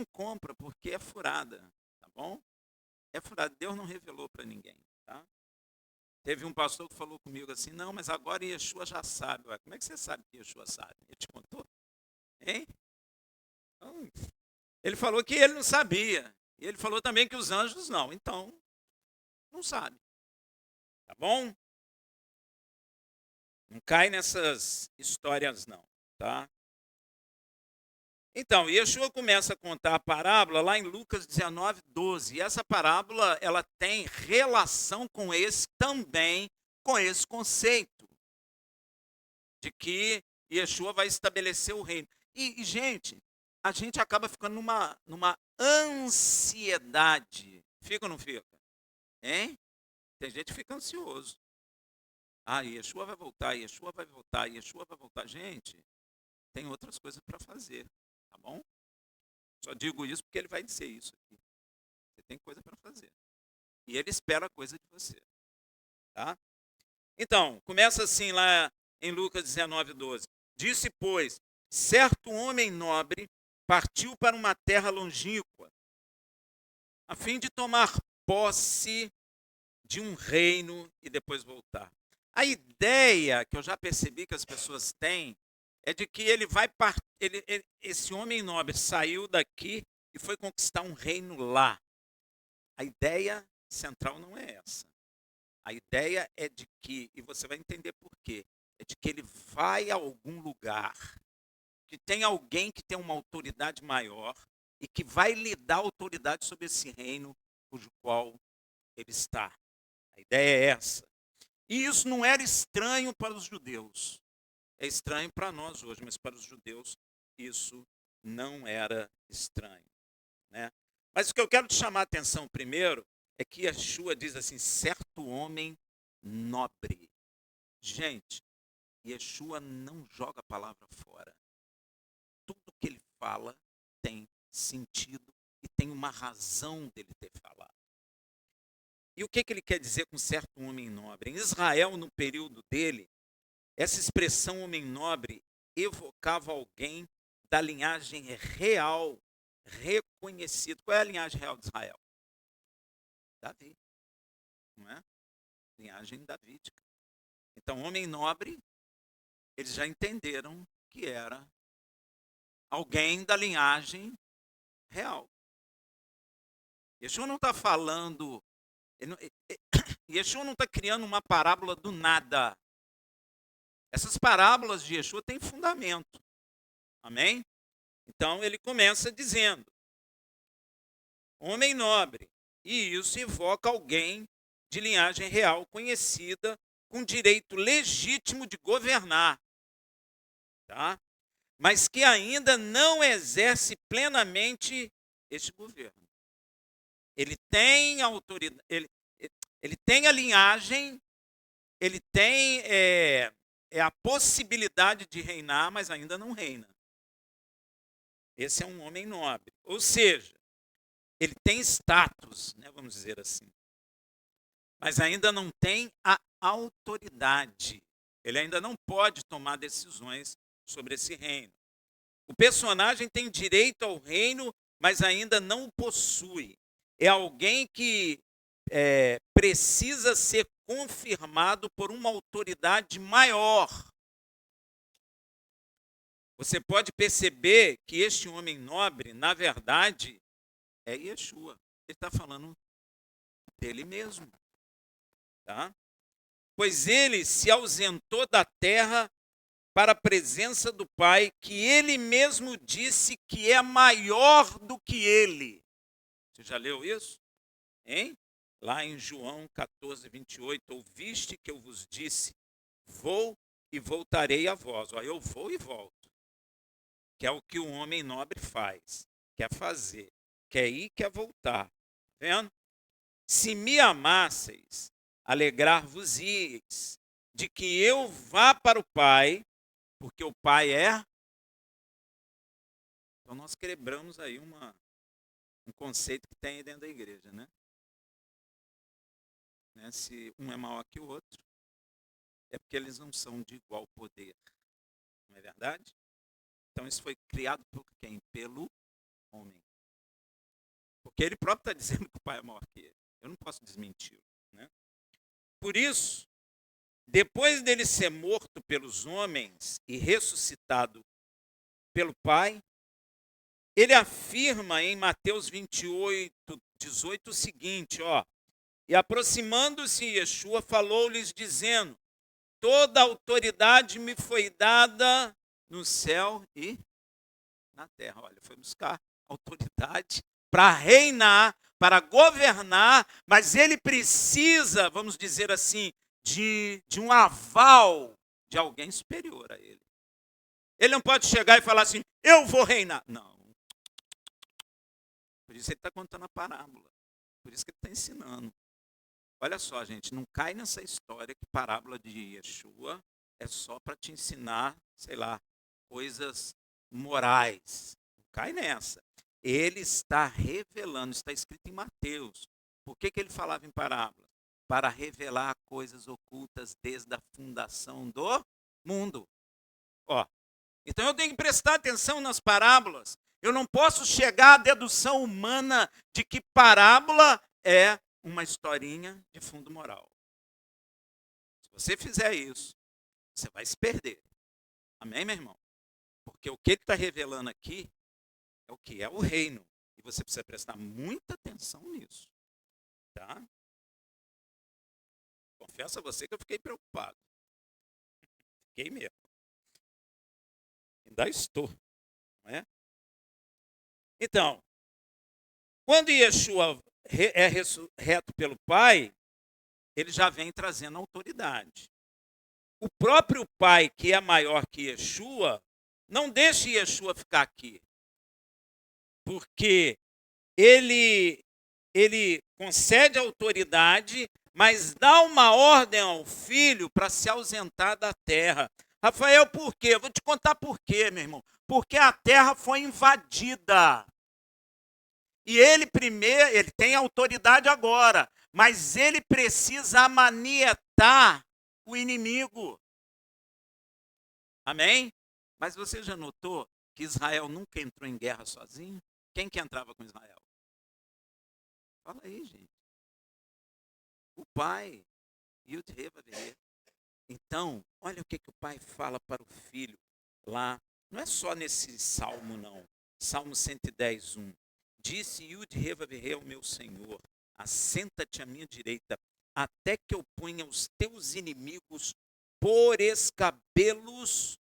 não compra porque é furada, tá bom? É furada, Deus não revelou para ninguém, tá? Teve um pastor que falou comigo assim, não, mas agora Yeshua já sabe. Ué, como é que você sabe que Yeshua sabe? Ele te contou? Hein? Então, ele falou que ele não sabia. E ele falou também que os anjos não. Então, não sabe. Tá bom? Não cai nessas histórias não, tá? Então, Yeshua começa a contar a parábola lá em Lucas 19, 12. E essa parábola, ela tem relação com esse também, com esse conceito de que Yeshua vai estabelecer o reino. Gente, a gente acaba ficando numa ansiedade. Fica ou não fica? Hein? Tem gente que fica ansioso. Ah, Yeshua vai voltar, Yeshua vai voltar, Yeshua vai voltar. Gente, tem outras coisas para fazer, tá bom? Só digo isso porque ele vai dizer isso aqui. Você tem coisa para fazer. E ele espera coisa de você, tá? Então, começa assim lá em Lucas 19, 12. Disse, pois, certo homem nobre partiu para uma terra longínqua, a fim de tomar posse de um reino e depois voltar. A ideia que eu já percebi que as pessoas têm é de que ele vai esse homem nobre saiu daqui e foi conquistar um reino lá. A ideia central não é essa. A ideia é de que, e você vai entender por quê, é de que ele vai a algum lugar, que tem alguém que tem uma autoridade maior e que vai lhe dar autoridade sobre esse reino cujo qual ele está. A ideia é essa. E isso não era estranho para os judeus. É estranho para nós hoje, mas para os judeus isso não era estranho, né? Mas o que eu quero te chamar a atenção primeiro é que Yeshua diz assim, certo homem nobre. Gente, Yeshua não joga a palavra fora. Tudo que ele fala tem sentido e tem uma razão dele ter falado. E o que ele quer dizer com certo homem nobre? Em Israel, no período dele, essa expressão homem nobre evocava alguém da linhagem real, reconhecido. Qual é a linhagem real de Israel? Davi, não é? Linhagem davídica. Então, homem nobre, eles já entenderam que era alguém da linhagem real. Yeshua não está falando, Yeshua não está criando uma parábola do nada. Essas parábolas de Yeshua têm fundamento. Amém? Então ele começa dizendo, homem nobre, e isso evoca alguém de linhagem real conhecida com direito legítimo de governar, tá? Mas que ainda não exerce plenamente este governo. Ele tem autoridade, ele tem a linhagem, ele tem a possibilidade de reinar, mas ainda não reina. Esse é um homem nobre. Ou seja, ele tem status, né, vamos dizer assim, mas ainda não tem a autoridade. Ele ainda não pode tomar decisões sobre esse reino. O personagem tem direito ao reino, mas ainda não o possui. É alguém que precisa ser confirmado por uma autoridade maior. Você pode perceber que este homem nobre, na verdade, é Yeshua. Ele está falando dele mesmo. Tá? Pois ele se ausentou da terra para a presença do Pai, que ele mesmo disse que é maior do que ele. Você já leu isso? Hein? Lá em João 14, 28, ouviste que eu vos disse, vou e voltarei a vós. Ó, eu vou e volto. Que é o que o homem nobre faz, quer fazer, quer ir, quer voltar. Tá vendo? Se me amasseis, alegrar-vos-ieis de que eu vá para o Pai, porque o Pai é. Então nós quebramos aí um conceito que tem dentro da igreja, né? Se um é maior que o outro, é porque eles não são de igual poder. Não é verdade? Então isso foi criado por quem? Pelo homem. Porque ele próprio está dizendo que o pai é maior que ele. Eu não posso desmenti-lo, né? Por isso, depois dele ser morto pelos homens e ressuscitado pelo Pai, ele afirma em Mateus 28, 18 o seguinte, ó: e aproximando-se Yeshua, falou-lhes dizendo: toda autoridade me foi dada no céu e na terra. Olha, foi buscar autoridade para reinar, para governar, mas ele precisa, vamos dizer assim, de um aval de alguém superior a ele. Ele não pode chegar e falar assim, eu vou reinar. Não. Por isso ele está contando a parábola. Por isso que ele está ensinando. Olha só, gente, não cai nessa história que parábola de Yeshua é só para te ensinar, sei lá, coisas morais. Não cai nessa. Ele está revelando, está escrito em Mateus. Por que ele falava em parábola? Para revelar coisas ocultas desde a fundação do mundo. Ó, então eu tenho que prestar atenção nas parábolas. Eu não posso chegar à dedução humana de que parábola é uma historinha de fundo moral. Se você fizer isso, você vai se perder. Amém, meu irmão? Porque o que ele está revelando aqui é o que é o reino. E você precisa prestar muita atenção nisso. Tá? Confesso a você que eu fiquei preocupado. Fiquei mesmo. Ainda estou. Não é? Então, quando Yeshua é ressurreto pelo Pai, ele já vem trazendo autoridade. O próprio Pai, que é maior que Yeshua, não deixa Yeshua ficar aqui. Porque ele concede autoridade, mas dá uma ordem ao filho para se ausentar da terra. Rafael, por quê? Eu vou te contar por quê, meu irmão. Porque a terra foi invadida. E ele primeiro, ele tem autoridade agora, mas ele precisa amanietar o inimigo. Amém? Mas você já notou que Israel nunca entrou em guerra sozinho? Quem que entrava com Israel? Fala aí, gente. O pai. Então, olha o que o pai fala para o filho lá. Não é só nesse salmo, não. Salmo 110, 1. Disse Yud-Heva-Virei ao meu Senhor, assenta-te à minha direita, até que eu ponha os teus inimigos por escabelos.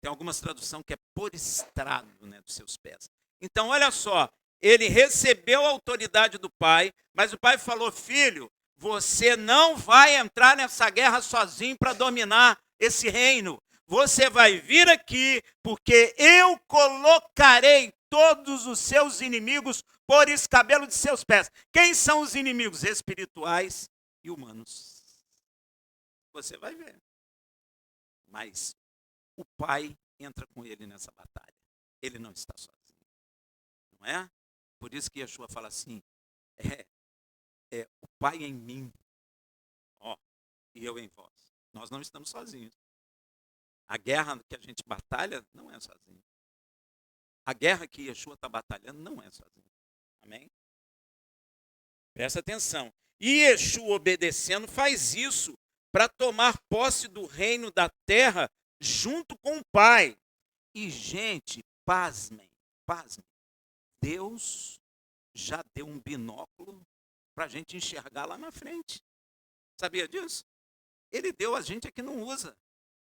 Tem algumas traduções que é por estrado, né, dos seus pés. Então, olha só, ele recebeu a autoridade do pai, mas o pai falou, filho, você não vai entrar nessa guerra sozinho para dominar esse reino. Você vai vir aqui, porque eu colocarei todos os seus inimigos por escabelo de seus pés. Quem são os inimigos espirituais e humanos? Você vai ver. Mas o pai entra com ele nessa batalha. Ele não está sozinho. Não é? Por isso que Yeshua fala assim, o pai em mim, ó, e eu em vós. Nós não estamos sozinhos. A guerra que a gente batalha não é sozinho. A guerra que Yeshua está batalhando não é sozinho. Amém? Presta atenção. E Yeshua, obedecendo, faz isso para tomar posse do reino da terra junto com o Pai. E, gente, pasmem. Deus já deu um binóculo para a gente enxergar lá na frente. Sabia disso? Ele deu, a gente aqui não usa.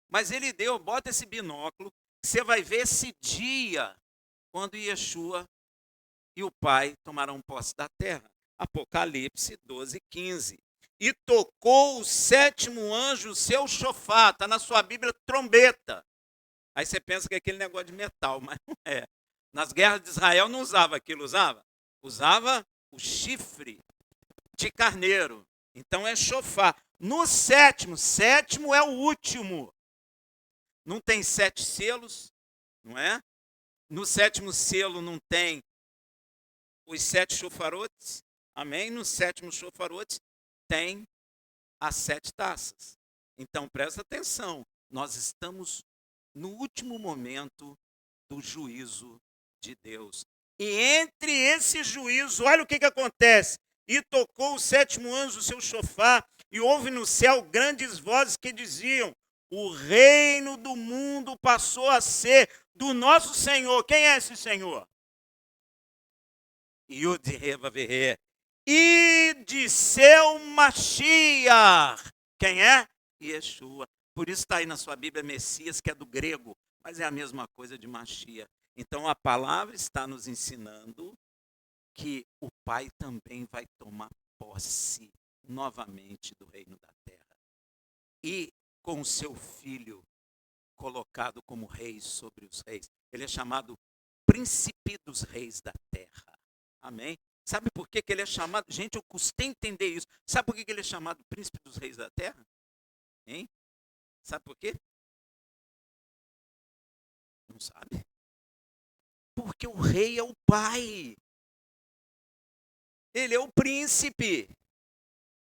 Mas ele deu, bota esse binóculo, você vai ver esse dia, quando Yeshua e o Pai tomarão posse da terra. Apocalipse 12, 15. E tocou o sétimo anjo o seu chofar, está na sua Bíblia, trombeta. Aí você pensa que é aquele negócio de metal, mas não é. Nas guerras de Israel não usava aquilo, usava? Usava o chifre de carneiro. Então é chofar. No sétimo é o último. Não tem 7 selos, não é? No sétimo selo não tem os 7 chofarotes. Amém? No sétimo chofarote tem as 7 taças. Então presta atenção. Nós estamos no último momento do juízo de Deus. E entre esse juízo, olha o que acontece. E tocou o sétimo anjo o seu chofar, e houve no céu grandes vozes que diziam: o reino do mundo passou a ser do nosso Senhor. Quem é esse Senhor? Yud-He-Vav-He. E de seu Mashiach. Quem é? Yeshua. Por isso está aí na sua Bíblia Messias, que é do grego, mas é a mesma coisa de Mashiach. Então a palavra está nos ensinando que o Pai também vai tomar posse novamente do reino da terra. E com o seu filho colocado como rei sobre os reis. Ele é chamado príncipe dos reis da terra. Amém? Sabe por que ele é chamado? Gente, eu custei entender isso. Sabe por que ele é chamado príncipe dos reis da terra? Hein? Sabe por quê? Não sabe? Porque o rei é o pai. Ele é o príncipe.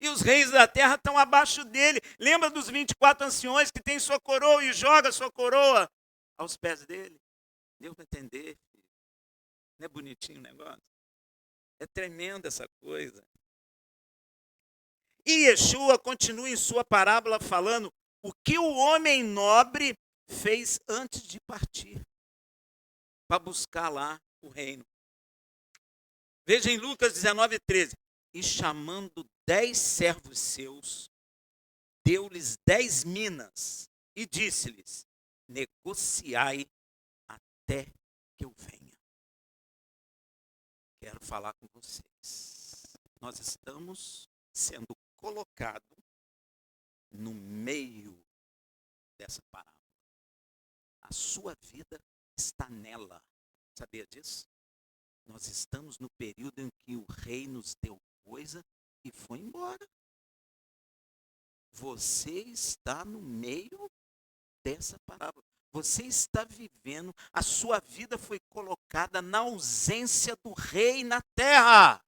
E os reis da terra estão abaixo dele. Lembra dos 24 anciões que tem sua coroa e joga sua coroa aos pés dele? Deu para entender? Não é bonitinho o negócio? É tremenda essa coisa. E Yeshua continua em sua parábola falando o que o homem nobre fez antes de partir para buscar lá o reino. Veja em Lucas 19:13. E chamando 10 servos seus, deu-lhes 10 minas e disse-lhes: negociai até que eu venha. Quero falar com vocês. Nós estamos sendo colocados no meio dessa parábola. A sua vida está nela. Sabia disso? Nós estamos no período em que o rei nos deu coisa e foi embora. Você está no meio dessa parábola. Você está vivendo, a sua vida foi colocada na ausência do rei na terra.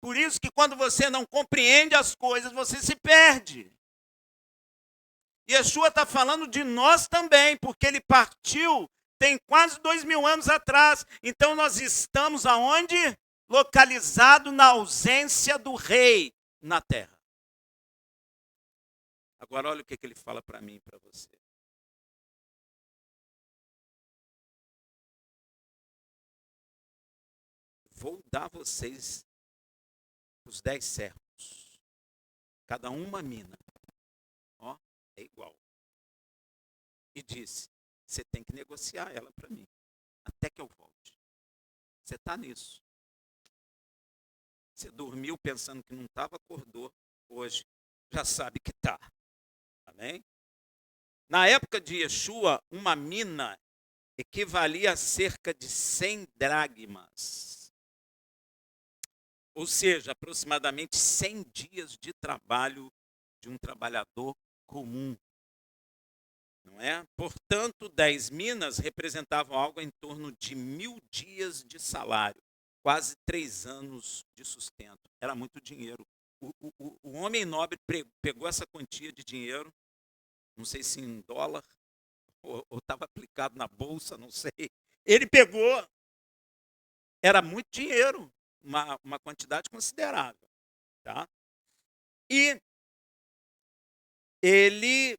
Por isso que quando você não compreende as coisas, você se perde. E Yeshua está falando de nós também, porque ele partiu tem quase 2000 anos atrás. Então nós estamos aonde? Localizado na ausência do rei na terra. Agora olha o que ele fala para mim e para você. Vou dar a vocês os 10 servos. Cada uma mina. Ó, é igual. E disse, você tem que negociar ela para mim. Até que eu volte. Você está nisso. Você dormiu pensando que não estava, acordou. Hoje já sabe que está. Amém? Na época de Yeshua, uma mina equivalia a cerca de 100 dragmas. Ou seja, aproximadamente 100 dias de trabalho de um trabalhador comum. Não é? Portanto, 10 minas representavam algo em torno de 1000 dias de salário. Quase 3 anos de sustento. Era muito dinheiro. O homem nobre pegou essa quantia de dinheiro, não sei se em dólar, ou estava aplicado na bolsa, não sei. Ele pegou, era muito dinheiro, uma quantidade considerável. Tá? E ele...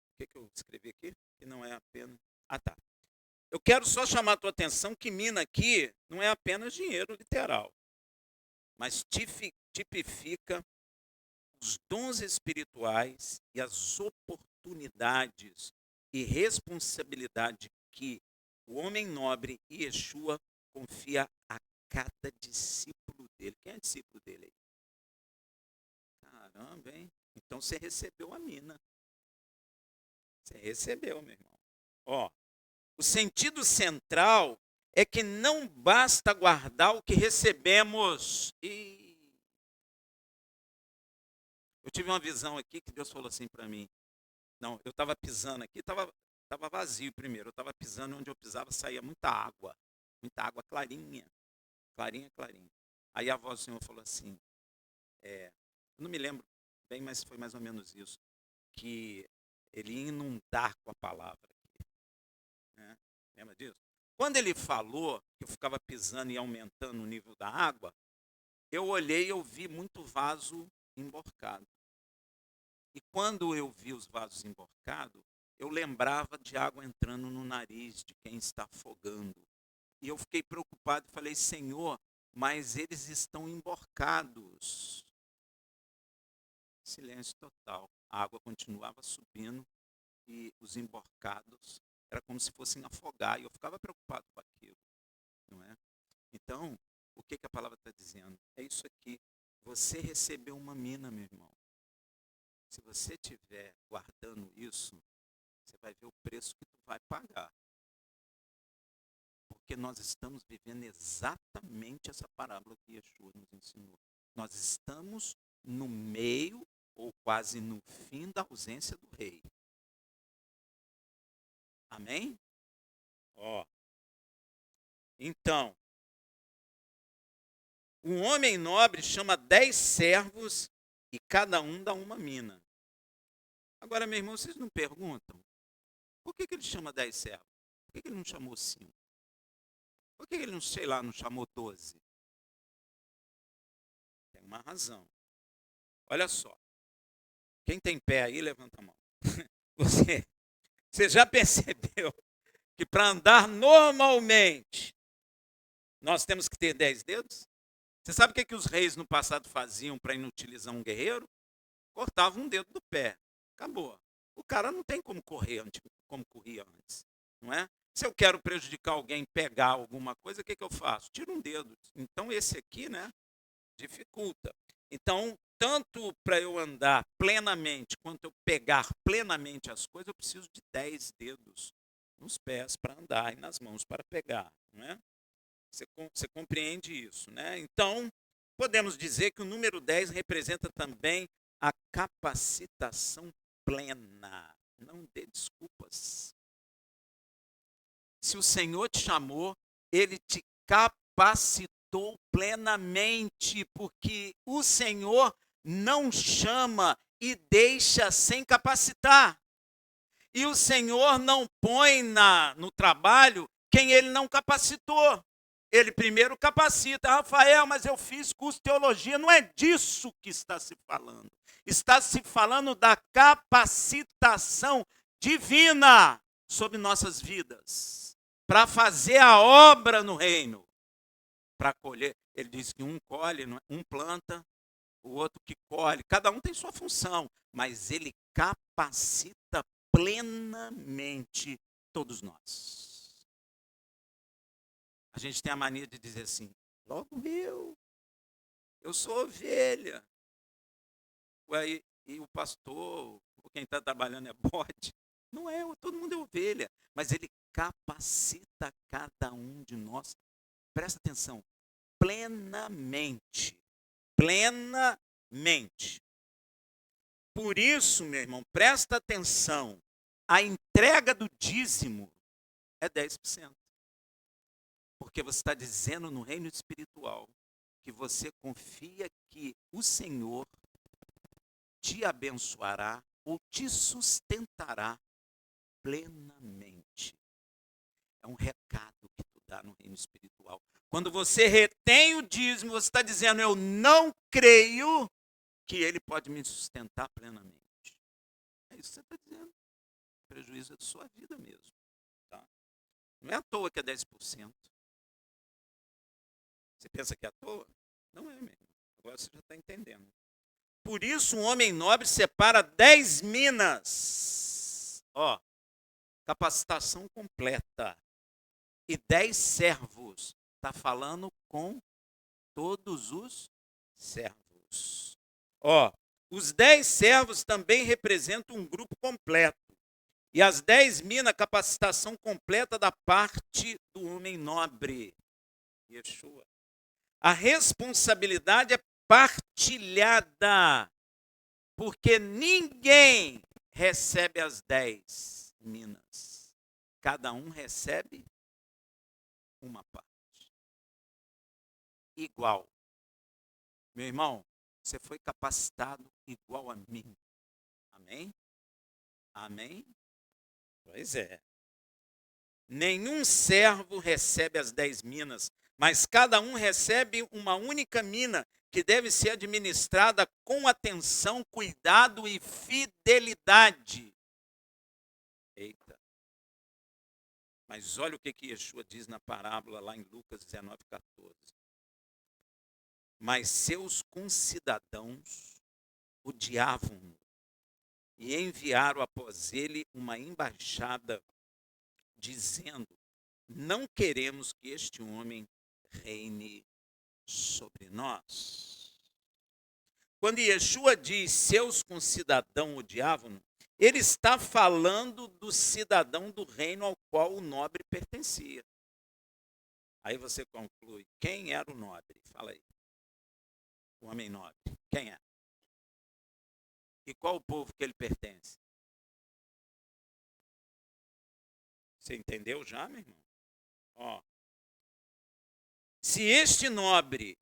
o que eu escrevi aqui? Que não é apenas... Ah, tá. Eu quero só chamar a tua atenção que mina aqui não é apenas dinheiro literal, mas tipifica os dons espirituais e as oportunidades e responsabilidade que o homem nobre Yeshua confia a cada discípulo dele. Quem é discípulo dele aí? Caramba, hein? Então você recebeu a mina. Você recebeu, meu irmão. Ó, o sentido central é que não basta guardar o que recebemos. Eu tive uma visão aqui que Deus falou assim para mim. Não, eu estava pisando aqui, estava vazio primeiro. Eu estava pisando, onde eu pisava saía muita água clarinha, clarinha, clarinha. Aí a voz do Senhor falou assim, eu não me lembro bem, mas foi mais ou menos isso, que Ele ia inundar com a palavra aqui, né? Lembra disso? Quando ele falou que eu ficava pisando e aumentando o nível da água, eu olhei e eu vi muito vaso emborcado. E quando eu vi os vasos emborcados, eu lembrava de água entrando no nariz de quem está afogando. E eu fiquei preocupado e falei, Senhor, mas eles estão emborcados. Silêncio total. A água continuava subindo e os emborcados era como se fossem afogar. E eu ficava preocupado com aquilo, não é? Então, o que a palavra está dizendo? É isso aqui. Você recebeu uma mina, meu irmão. Se você estiver guardando isso, você vai ver o preço que tu vai pagar. Porque nós estamos vivendo exatamente essa parábola que Yeshua nos ensinou. Nós estamos no meio ou quase no fim da ausência do rei. Amém? Ó. Então, um homem nobre chama 10 servos e cada um dá uma mina. Agora, meu irmão, vocês não perguntam? Por que ele chama 10 servos? Por que ele não chamou 5? Por que ele não, sei lá, não chamou 12? Tem uma razão. Olha só. Quem tem pé aí, levanta a mão. Você já percebeu que para andar normalmente, nós temos que ter 10 dedos? Você sabe o que os reis no passado faziam para inutilizar um guerreiro? Cortavam um dedo do pé. Acabou. O cara não tem como correr como corria antes, não é? Se eu quero prejudicar alguém, pegar alguma coisa, o que eu faço? Tiro um dedo. Então, esse aqui, né, dificulta. Então, tanto para eu andar plenamente, quanto eu pegar plenamente as coisas, eu preciso de 10 dedos nos pés para andar e nas mãos para pegar, não é? Você compreende isso, né? Então, podemos dizer que o número 10 representa também a capacitação plena. Não dê desculpas. Se o Senhor te chamou, Ele te capacitou plenamente, porque o Senhor não chama e deixa sem capacitar. E o Senhor não põe no trabalho quem Ele não capacitou. Ele primeiro capacita. Rafael, mas eu fiz curso de teologia. Não é disso que está se falando. Está se falando da capacitação divina sobre nossas vidas, para fazer a obra no reino, para colher. Ele diz que um colhe, um planta, o outro que colhe. Cada um tem sua função, mas ele capacita plenamente todos nós. A gente tem a mania de dizer assim, logo eu sou ovelha. Ué, e o pastor, quem está trabalhando é bode. Não é, todo mundo é ovelha, mas ele capacita cada um de nós, presta atenção, plenamente. Plenamente. Por isso, meu irmão, presta atenção, a entrega do dízimo é 10%. Porque você está dizendo no reino espiritual que você confia que o Senhor te abençoará ou te sustentará plenamente. É um recado que tu dá no reino espiritual. Quando você retém o dízimo, você está dizendo, eu não creio que ele pode me sustentar plenamente. É isso que você está dizendo. O prejuízo é de sua vida mesmo. Tá? Não é à toa que é 10%. Você pensa que é à toa? Não é mesmo. Agora você já está entendendo. Por isso, um homem nobre separa 10 minas. Ó, capacitação completa. E 10 servos. Está falando com todos os servos. Ó, os 10 servos também representam um grupo completo. E as 10 minas, capacitação completa da parte do homem nobre. Yeshua. A responsabilidade é partilhada, porque ninguém recebe as 10 minas. Cada um recebe uma parte. Igual. Meu irmão, você foi capacitado igual a mim. Amém? Amém? Pois é. Nenhum servo recebe as 10 minas, mas cada um recebe uma única mina, que deve ser administrada com atenção, cuidado e fidelidade. Eita. Mas olha o que Yeshua diz na parábola lá em Lucas 19:14. Mas seus concidadãos odiavam-no e enviaram após ele uma embaixada, dizendo: não queremos que este homem reine sobre nós. Quando Yeshua diz seus concidadãos odiavam, ele está falando do cidadão do reino ao qual o nobre pertencia. Aí você conclui, quem era o nobre? Fala aí. O homem nobre. Quem é? E qual o povo que ele pertence? Você entendeu já, meu irmão? Ó. Se este nobre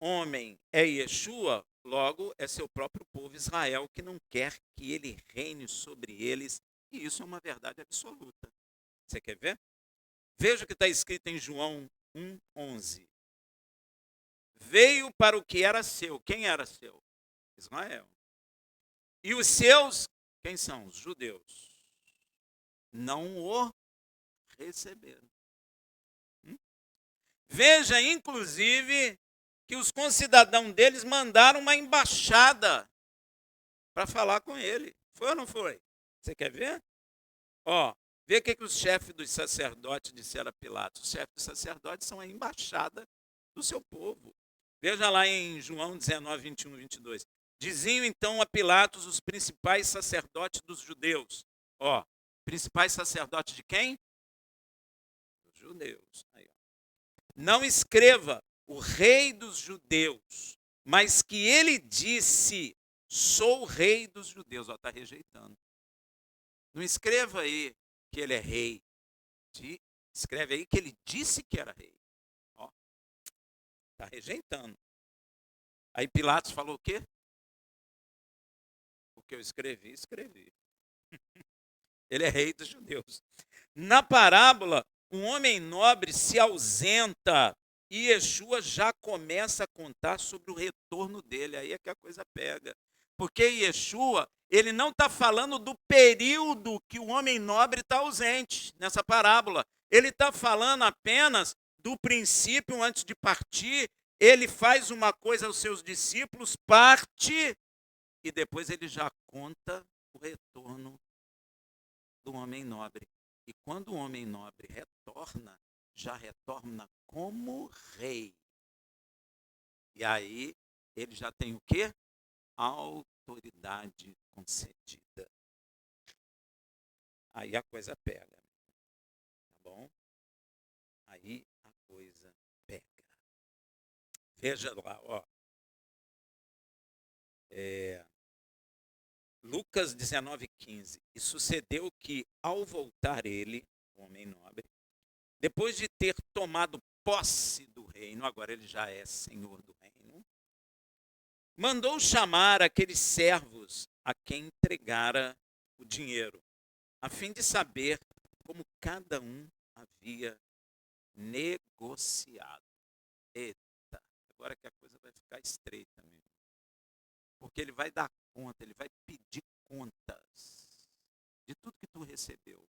homem é Yeshua, logo é seu próprio povo Israel que não quer que ele reine sobre eles, e isso é uma verdade absoluta. Você quer ver? Veja o que está escrito em João 1:11. Veio para o que era seu. Quem era seu? Israel. E os seus, quem são? Os judeus. Não o receberam. Veja, inclusive, que os concidadãos deles mandaram uma embaixada para falar com ele. Foi ou não foi? Você quer ver? Ó, vê o que os chefes dos sacerdotes disseram a Pilatos. Os chefes dos sacerdotes são a embaixada do seu povo. Veja lá em João 19:21-22. Diziam então a Pilatos os principais sacerdotes dos judeus. Ó, principais sacerdotes de quem? Dos judeus. Aí, ó. Não escreva o rei dos judeus, mas que ele disse, sou o rei dos judeus. Ó, está rejeitando. Não escreva aí que ele é rei. Escreve aí que ele disse que era rei. Ó, está rejeitando. Aí Pilatos falou o quê? O que eu escrevi, escrevi. Ele é rei dos judeus. Na parábola, um homem nobre se ausenta e Yeshua já começa a contar sobre o retorno dele. Aí é que a coisa pega. Porque Yeshua, ele não está falando do período que o homem nobre está ausente nessa parábola. Ele está falando apenas do princípio antes de partir. Ele faz uma coisa aos seus discípulos, parte, e depois ele já conta o retorno do homem nobre. E quando o homem nobre retorna, já retorna como rei. E aí ele já tem o quê? Autoridade concedida. Aí a coisa pega. Tá bom? Aí a coisa pega. Veja lá, ó. Lucas 19:15. E sucedeu que, ao voltar ele, o homem nobre, depois de ter tomado posse do reino, agora ele já é senhor do reino, mandou chamar aqueles servos a quem entregara o dinheiro, a fim de saber como cada um havia negociado. Eita, agora que a coisa vai ficar estreita mesmo. Porque ele vai dar conta, ele vai pedir contas de tudo que tu recebeu.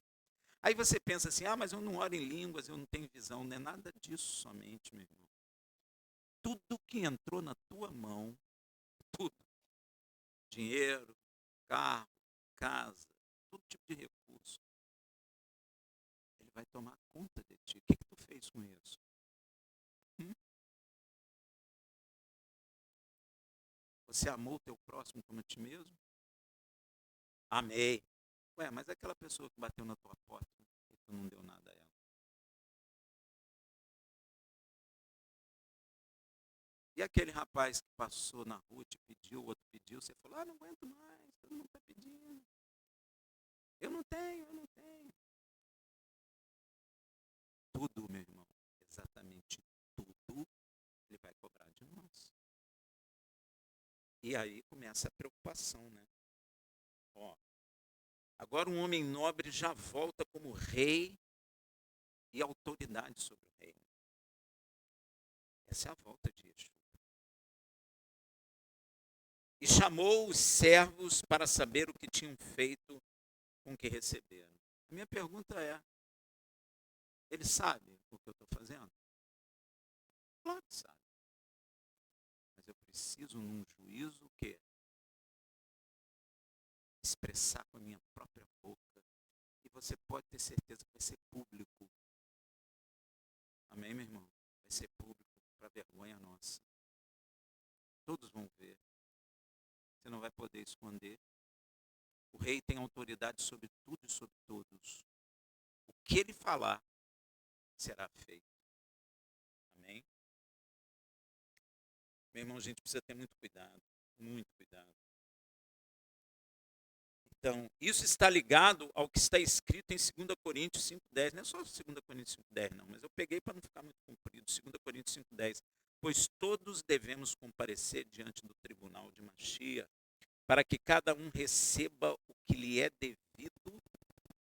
Aí você pensa assim, mas eu não oro em línguas, eu não tenho visão. Não é nada disso somente, meu irmão. Tudo que entrou na tua mão, tudo, dinheiro, carro, casa, todo tipo de recurso, ele vai tomar conta de ti. O que tu fez com isso? Você amou o teu próximo como a ti mesmo? Amei. Ué, mas aquela pessoa que bateu na tua porta e tu não deu nada a ela. E aquele rapaz que passou na rua, te pediu, o outro pediu, você falou, não aguento mais, todo mundo está pedindo. Eu não tenho, eu não tenho. Tudo, meu irmão, exatamente tudo, ele vai cobrar de nós. E aí começa a preocupação, né? Ó, Agora um homem nobre já volta como rei e autoridade sobre o reino. Essa é a volta de Yeshua. E chamou os servos para saber o que tinham feito com o que receberam. A minha pergunta é, ele sabe o que eu estou fazendo? Claro que sabe. Mas eu preciso, num juízo, o quê? Expressar com a minha própria boca. E você pode ter certeza que vai ser público. Amém, meu irmão? Vai ser público, para vergonha nossa. Todos vão ver. Você não vai poder esconder. O rei tem autoridade sobre tudo e sobre todos. O que ele falar será feito. Amém? Meu irmão, a gente precisa ter muito cuidado. Muito cuidado. Então, isso está ligado ao que está escrito em 2 Coríntios 5,10. Não é só 2 Coríntios 5,10, não, mas eu peguei para não ficar muito comprido. 2 Coríntios 5,10. Pois todos devemos comparecer diante do tribunal de Machia, para que cada um receba o que lhe é devido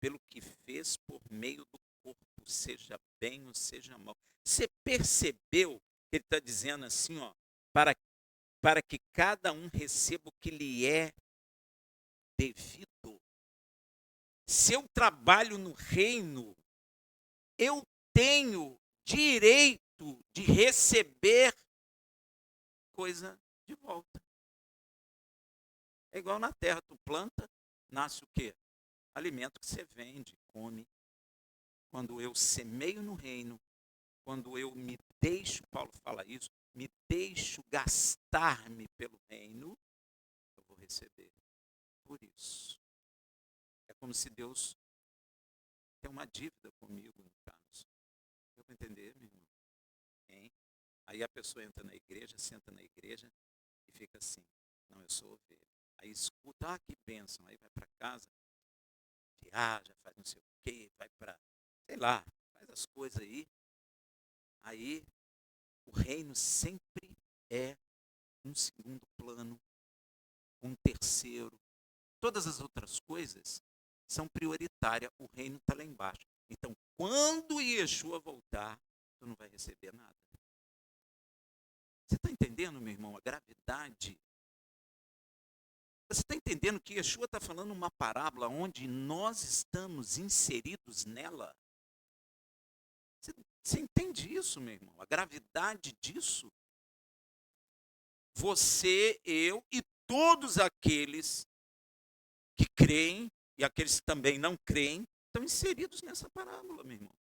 pelo que fez por meio do corpo, seja bem ou seja mal. Você percebeu que ele está dizendo assim, ó, para que cada um receba o que lhe é devido. Se eu trabalho no reino, eu tenho direito de receber coisa de volta. É igual na terra, tu planta, nasce o quê? Alimento que você vende, come. Quando eu semeio no reino, quando eu me deixo, Paulo fala isso, me deixo gastar-me pelo reino, eu vou receber. Por isso. É como se Deus tem uma dívida comigo, no caso. Eu vou entender, meu irmão? Hein? Aí a pessoa entra na igreja, senta na igreja e fica assim, não, eu sou ovelha. Aí escuta, que bênção, aí vai para casa, viaja, faz não sei o quê, vai para, sei lá, faz as coisas aí. Aí o reino sempre é um segundo plano, um terceiro. Todas as outras coisas são prioritárias, o reino está lá embaixo. Então, quando Yeshua voltar, tu não vai receber nada. Você está entendendo, meu irmão, a gravidade? Você está entendendo que Yeshua está falando uma parábola onde nós estamos inseridos nela? Você entende isso, meu irmão? A gravidade disso? Você, eu e todos aqueles que creem e aqueles que também não creem estão inseridos nessa parábola, meu irmão.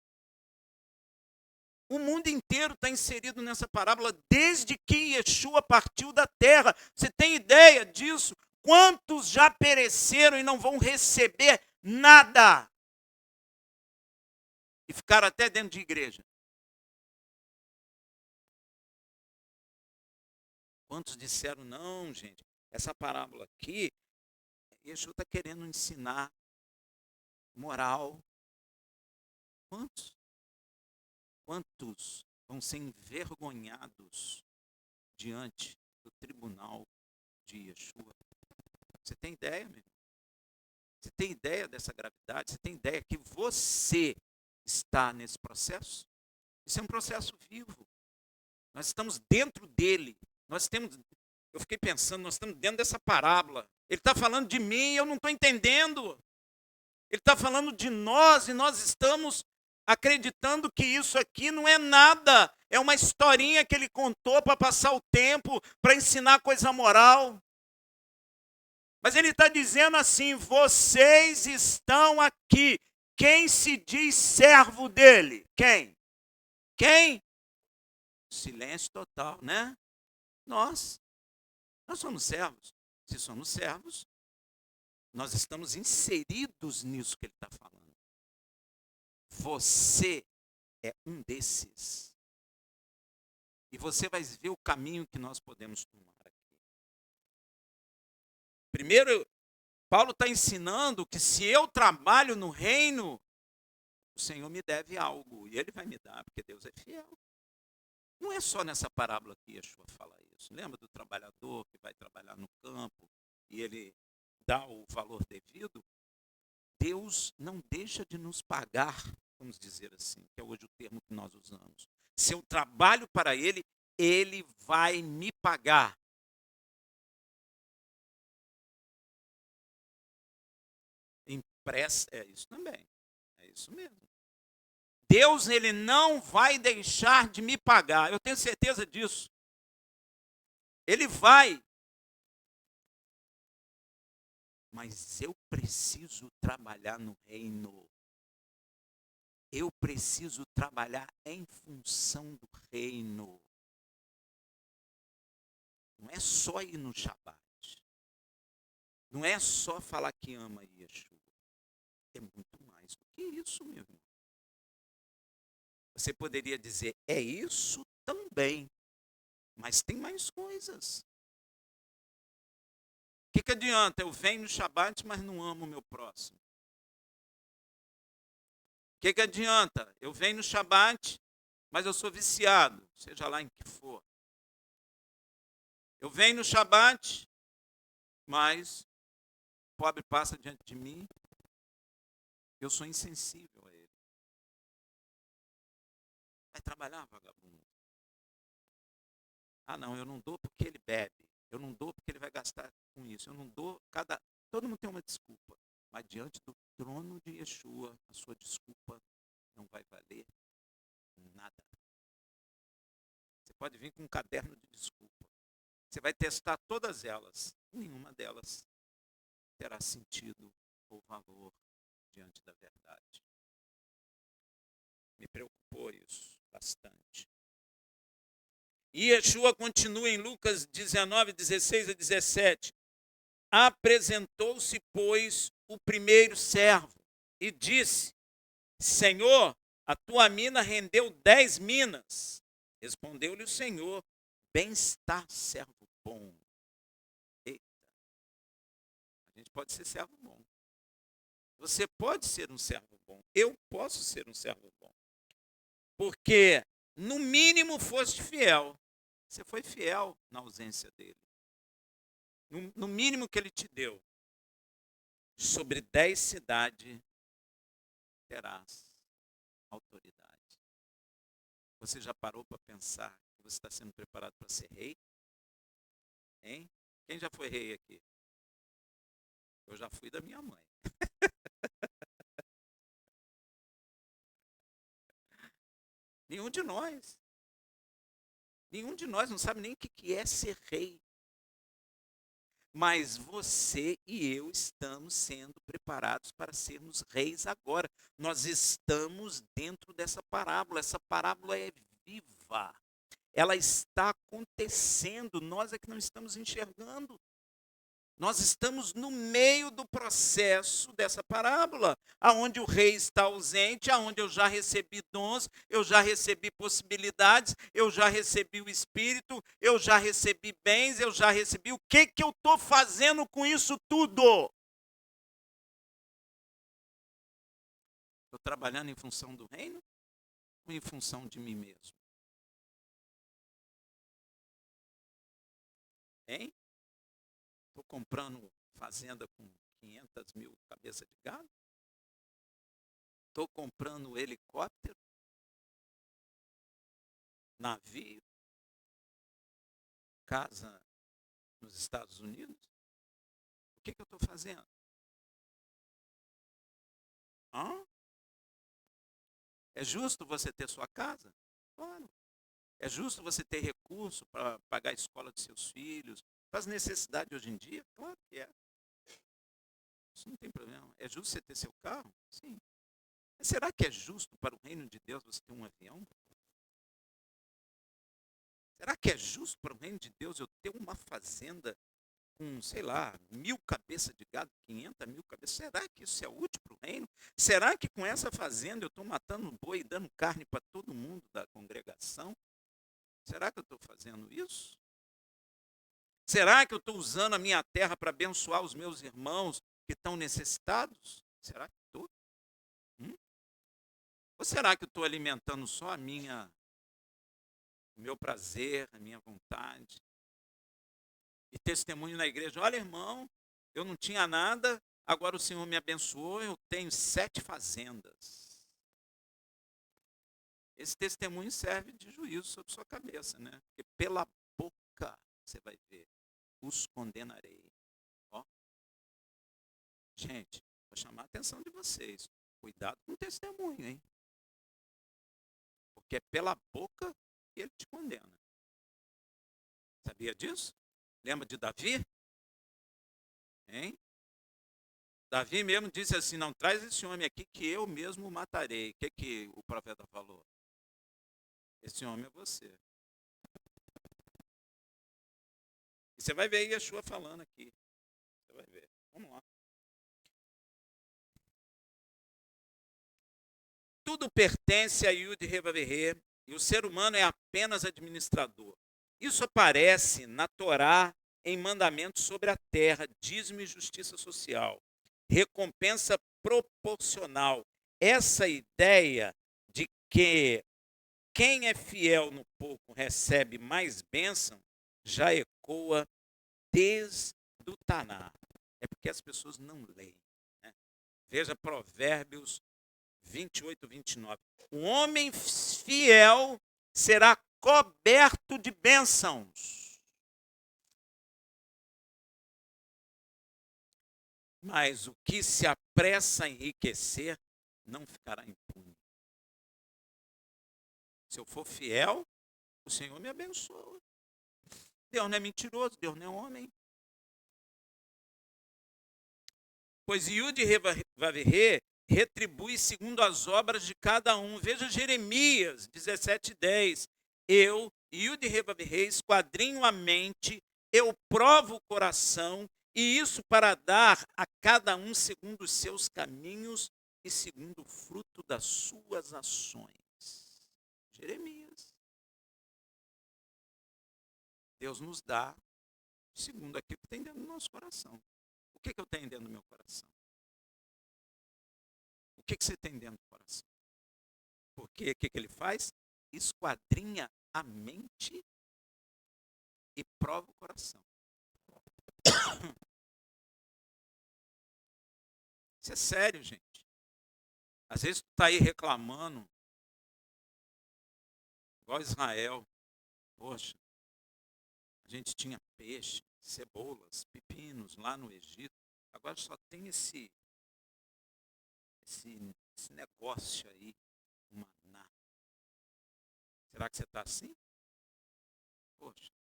O mundo inteiro está inserido nessa parábola desde que Yeshua partiu da terra. Você tem ideia disso? Quantos já pereceram e não vão receber nada? E ficaram até dentro de igreja. Quantos disseram, não, gente, essa parábola aqui, Yeshua está querendo ensinar moral. Quantos? Quantos vão ser envergonhados diante do tribunal de Yeshua? Você tem ideia, meu irmão? Você tem ideia dessa gravidade? Você tem ideia que você está nesse processo? Isso é um processo vivo. Nós estamos dentro dele. Eu fiquei pensando, nós estamos dentro dessa parábola. Ele está falando de mim e eu não estou entendendo. Ele está falando de nós e nós estamos acreditando que isso aqui não é nada. É uma historinha que ele contou para passar o tempo, para ensinar coisa moral. Mas ele está dizendo assim, vocês estão aqui. Quem se diz servo dele? Quem? Quem? Silêncio total, né? Nós somos servos. Se somos servos, nós estamos inseridos nisso que ele está falando. Você é um desses. E você vai ver o caminho que nós podemos tomar aqui. Primeiro, Paulo está ensinando que se eu trabalho no reino, o Senhor me deve algo. E ele vai me dar, porque Deus é fiel. Não é só nessa parábola que Yeshua fala isso. Lembra do trabalhador que vai trabalhar no campo e ele dá o valor devido? Deus não deixa de nos pagar, vamos dizer assim, que é hoje o termo que nós usamos. Se eu trabalho para Ele, Ele vai me pagar. Empresta, é isso também, é isso mesmo. Deus, Ele não vai deixar de me pagar, eu tenho certeza disso. Ele vai. Mas eu preciso trabalhar no reino. Eu preciso trabalhar em função do reino. Não é só ir no Shabat. Não é só falar que ama Yeshua. É muito mais do que isso, meu irmão. Você poderia dizer, é isso também. Mas tem mais coisas. O que adianta? Eu venho no Shabat, mas não amo o meu próximo. O que adianta? Eu venho no Shabat, mas eu sou viciado, seja lá em que for. Eu venho no Shabat, mas o pobre passa diante de mim, eu sou insensível a ele. Vai trabalhar, vagabundo? Ah, não, eu não dou porque ele bebe. Eu não dou porque ele vai gastar com isso. Eu não dou. Todo mundo tem uma desculpa. Mas diante do trono de Yeshua, a sua desculpa não vai valer nada. Você pode vir com um caderno de desculpa. Você vai testar todas elas. Nenhuma delas terá sentido ou valor diante da verdade. Me preocupou isso bastante. E Yeshua continua em Lucas 19, 16 a 17. Apresentou-se, pois, o primeiro servo e disse, Senhor, a tua mina rendeu 10 minas. Respondeu-lhe o Senhor, bem está, servo bom. Eita, a gente pode ser servo bom. Você pode ser um servo bom. Eu posso ser um servo bom. Porque, no mínimo, foste fiel. Você foi fiel na ausência dele. No mínimo que ele te deu. Sobre 10 cidades terás autoridade. Você já parou para pensar que você está sendo preparado para ser rei? Hein? Quem já foi rei aqui? Eu já fui da minha mãe. Nenhum de nós. Nenhum de nós não sabe nem o que é ser rei. Mas você e eu estamos sendo preparados para sermos reis agora. Nós estamos dentro dessa parábola. Essa parábola é viva. Ela está acontecendo. Nós é que não estamos enxergando. Nós estamos no meio do processo dessa parábola, aonde o rei está ausente, aonde eu já recebi dons, eu já recebi possibilidades, eu já recebi o Espírito, eu já recebi bens, eu já recebi. O que eu estou fazendo com isso tudo? Estou trabalhando em função do reino ou em função de mim mesmo? Hein? Estou comprando fazenda com 500 mil cabeças de gado? Estou comprando helicóptero, navio, casa nos Estados Unidos? O que eu estou fazendo? Hã? É justo você ter sua casa? Claro. É justo você ter recurso para pagar a escola de seus filhos, para as necessidades de hoje em dia? Claro que é. Isso não tem problema. É justo você ter seu carro? Sim. Mas será que é justo para o reino de Deus você ter um avião? Será que é justo para o reino de Deus eu ter uma fazenda com, sei lá, 1000 cabeças de gado, 500 mil cabeças? Será que isso é útil para o reino? Será que com essa fazenda eu estou matando boi e dando carne para todo mundo da congregação? Será que eu estou fazendo isso? Será que eu estou usando a minha terra para abençoar os meus irmãos que estão necessitados? Será que estou? Ou será que eu estou alimentando só o meu prazer, a minha vontade? E testemunho na igreja, olha irmão, eu não tinha nada, Agora o Senhor me abençoou, eu tenho 7 fazendas. Esse testemunho serve de juízo sobre sua cabeça, né? Porque pela boca você vai ver, os condenarei. Ó, gente, vou chamar a atenção de vocês. Cuidado com o testemunho, hein? Porque é pela boca que ele te condena. Sabia disso? Lembra de Davi? Hein? Davi mesmo disse assim, não, traz esse homem aqui que eu mesmo o matarei. O que o profeta falou? Esse homem é você. E você vai ver Yeshua falando aqui. Você vai ver. Vamos lá. Tudo pertence a Yud Revaverê e o ser humano é apenas administrador. Isso aparece na Torá em mandamentos sobre a terra, dízimo e justiça social, recompensa proporcional. Essa ideia de que quem é fiel no pouco recebe mais bênção já ecoa desde o Taná. É porque as pessoas não leem. Né? Veja Provérbios 28, 29. O homem fiel será coberto de bênçãos, mas o que se apressa a enriquecer não ficará impune. Se eu for fiel, o Senhor me abençoa. Deus não é mentiroso, Deus não é homem. Pois Yud Revaverê retribui segundo as obras de cada um. Veja Jeremias 17:10. Eu, Yud Revaverê, esquadrinho a mente, eu provo o coração, e isso para dar a cada um segundo os seus caminhos e segundo o fruto das suas ações. Jeremias. Deus nos dá segundo aquilo que tem dentro do nosso coração. O que eu tenho dentro do meu coração? O que você tem dentro do coração? Porque o que ele faz? Esquadrinha a mente e prova o coração. Isso é sério, gente. Às vezes tu está aí reclamando, igual Israel. Poxa, a gente tinha peixe, cebolas, pepinos lá no Egito. Agora só tem esse negócio aí, maná. Será que você está assim? Poxa,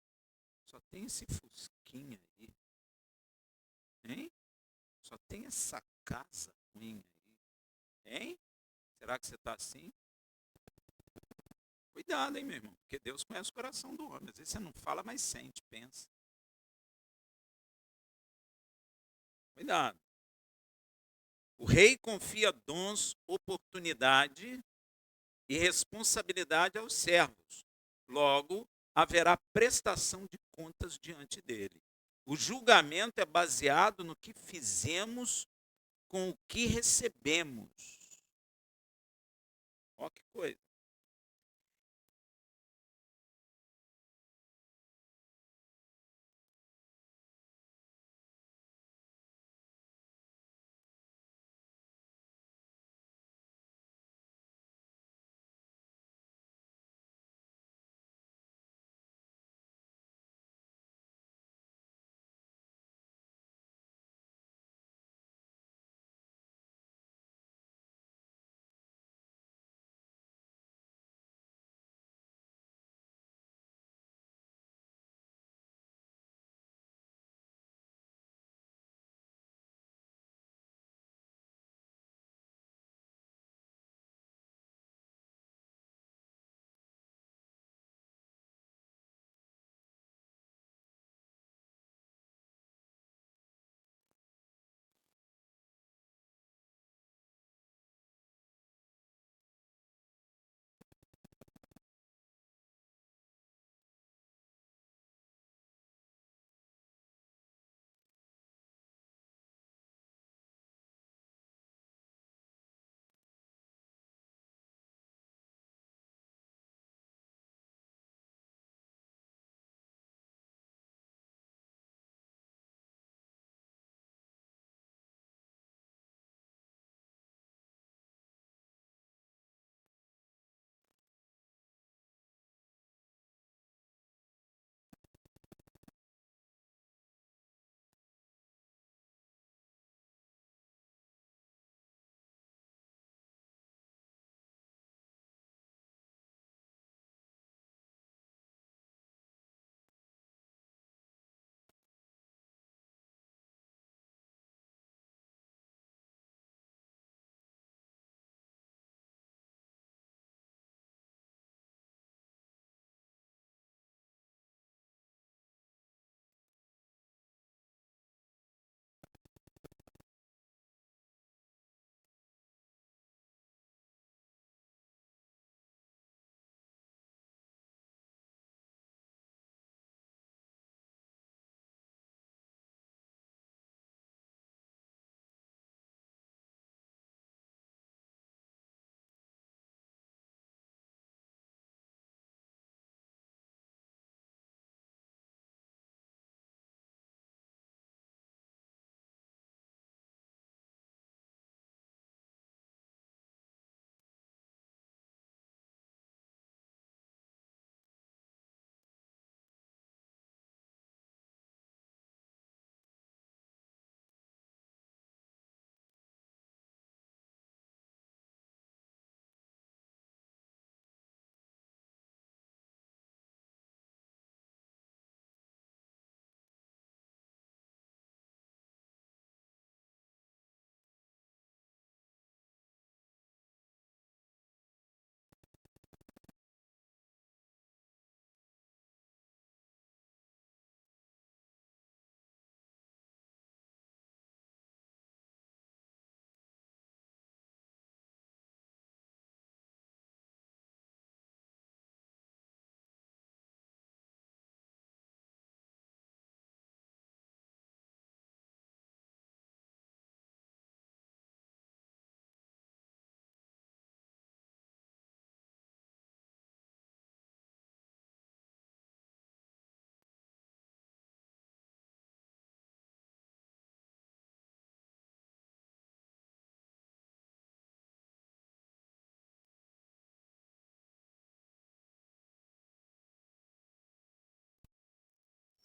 só tem esse fusquinha aí. Hein? Só tem essa casa ruim aí. Hein? Será que você está assim? Cuidado, hein, meu irmão? Porque Deus conhece o coração do homem. Às vezes você não fala, mas sente, pensa. Cuidado. O rei confia dons, oportunidade e responsabilidade aos servos. Logo, haverá prestação de contas diante dele. O julgamento é baseado no que fizemos com o que recebemos. Olha que coisa.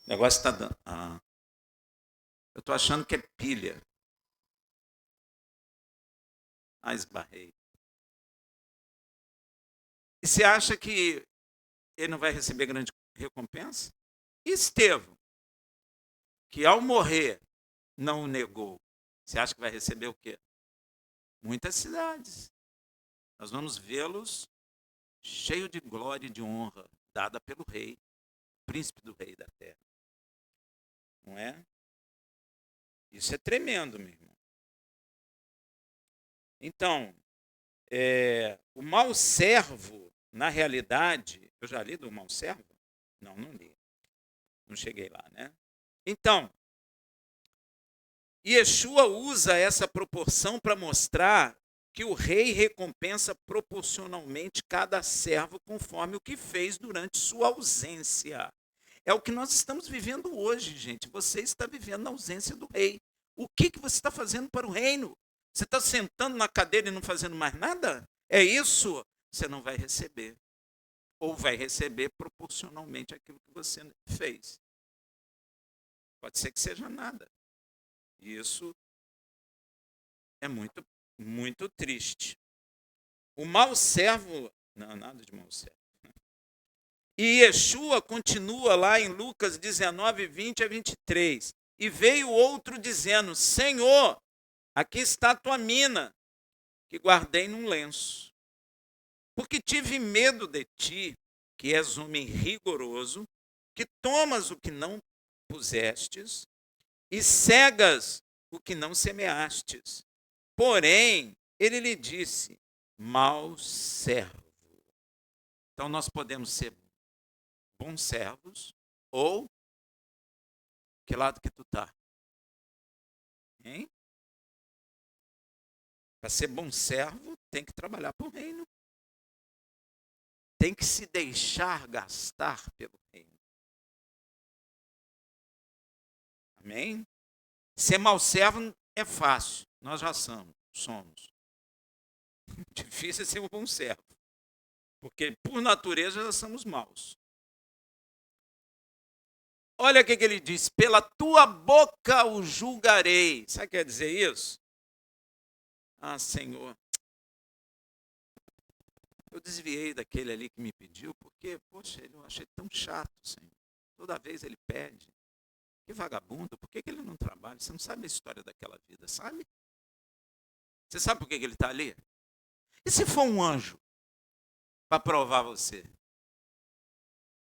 O negócio está dando. Ah, eu estou achando que é pilha. Ah, esbarrei. E você acha que ele não vai receber grande recompensa? E Estevão, que ao morrer não o negou, você acha que vai receber o quê? Muitas cidades. Nós vamos vê-los cheio de glória e de honra, dada pelo rei, príncipe do rei da terra. Não é? Isso é tremendo, meu irmão. Então, o mau servo, na realidade, eu já li do mau servo? Não, não li. Não cheguei lá, né? Então, Yeshua usa essa proporção para mostrar que o rei recompensa proporcionalmente cada servo conforme o que fez durante sua ausência. É o que nós estamos vivendo hoje, gente. Você está vivendo na ausência do rei. O que você está fazendo para o reino? Você está sentando na cadeira e não fazendo mais nada? É isso? Você não vai receber. Ou vai receber proporcionalmente aquilo que você fez. Pode ser que seja nada. E isso é muito, muito triste. O mau servo. Não, nada de mau servo. E Yeshua continua lá em Lucas 19, 20 a 23. E veio outro dizendo: Senhor, aqui está a tua mina, que guardei num lenço. Porque tive medo de ti, que és homem rigoroso, que tomas o que não pusestes e cegas o que não semeastes. Porém, ele lhe disse: mau servo. Então nós podemos ser bons servos ou que lado que tu tá? Hein? Para ser bom servo, tem que trabalhar para o reino. Tem que se deixar gastar pelo reino. Amém? Ser mau servo é fácil. Nós já somos. Difícil é ser um bom servo. Porque, por natureza, nós somos maus. Olha o que ele diz: pela tua boca o julgarei. Sabe o que quer dizer isso? Ah, Senhor, eu desviei daquele ali que me pediu, porque, poxa, eu achei tão chato, Senhor. Toda vez ele pede. Que vagabundo, por que ele não trabalha? Você não sabe a história daquela vida, sabe? Você sabe por que ele está ali? E se for um anjo para provar você?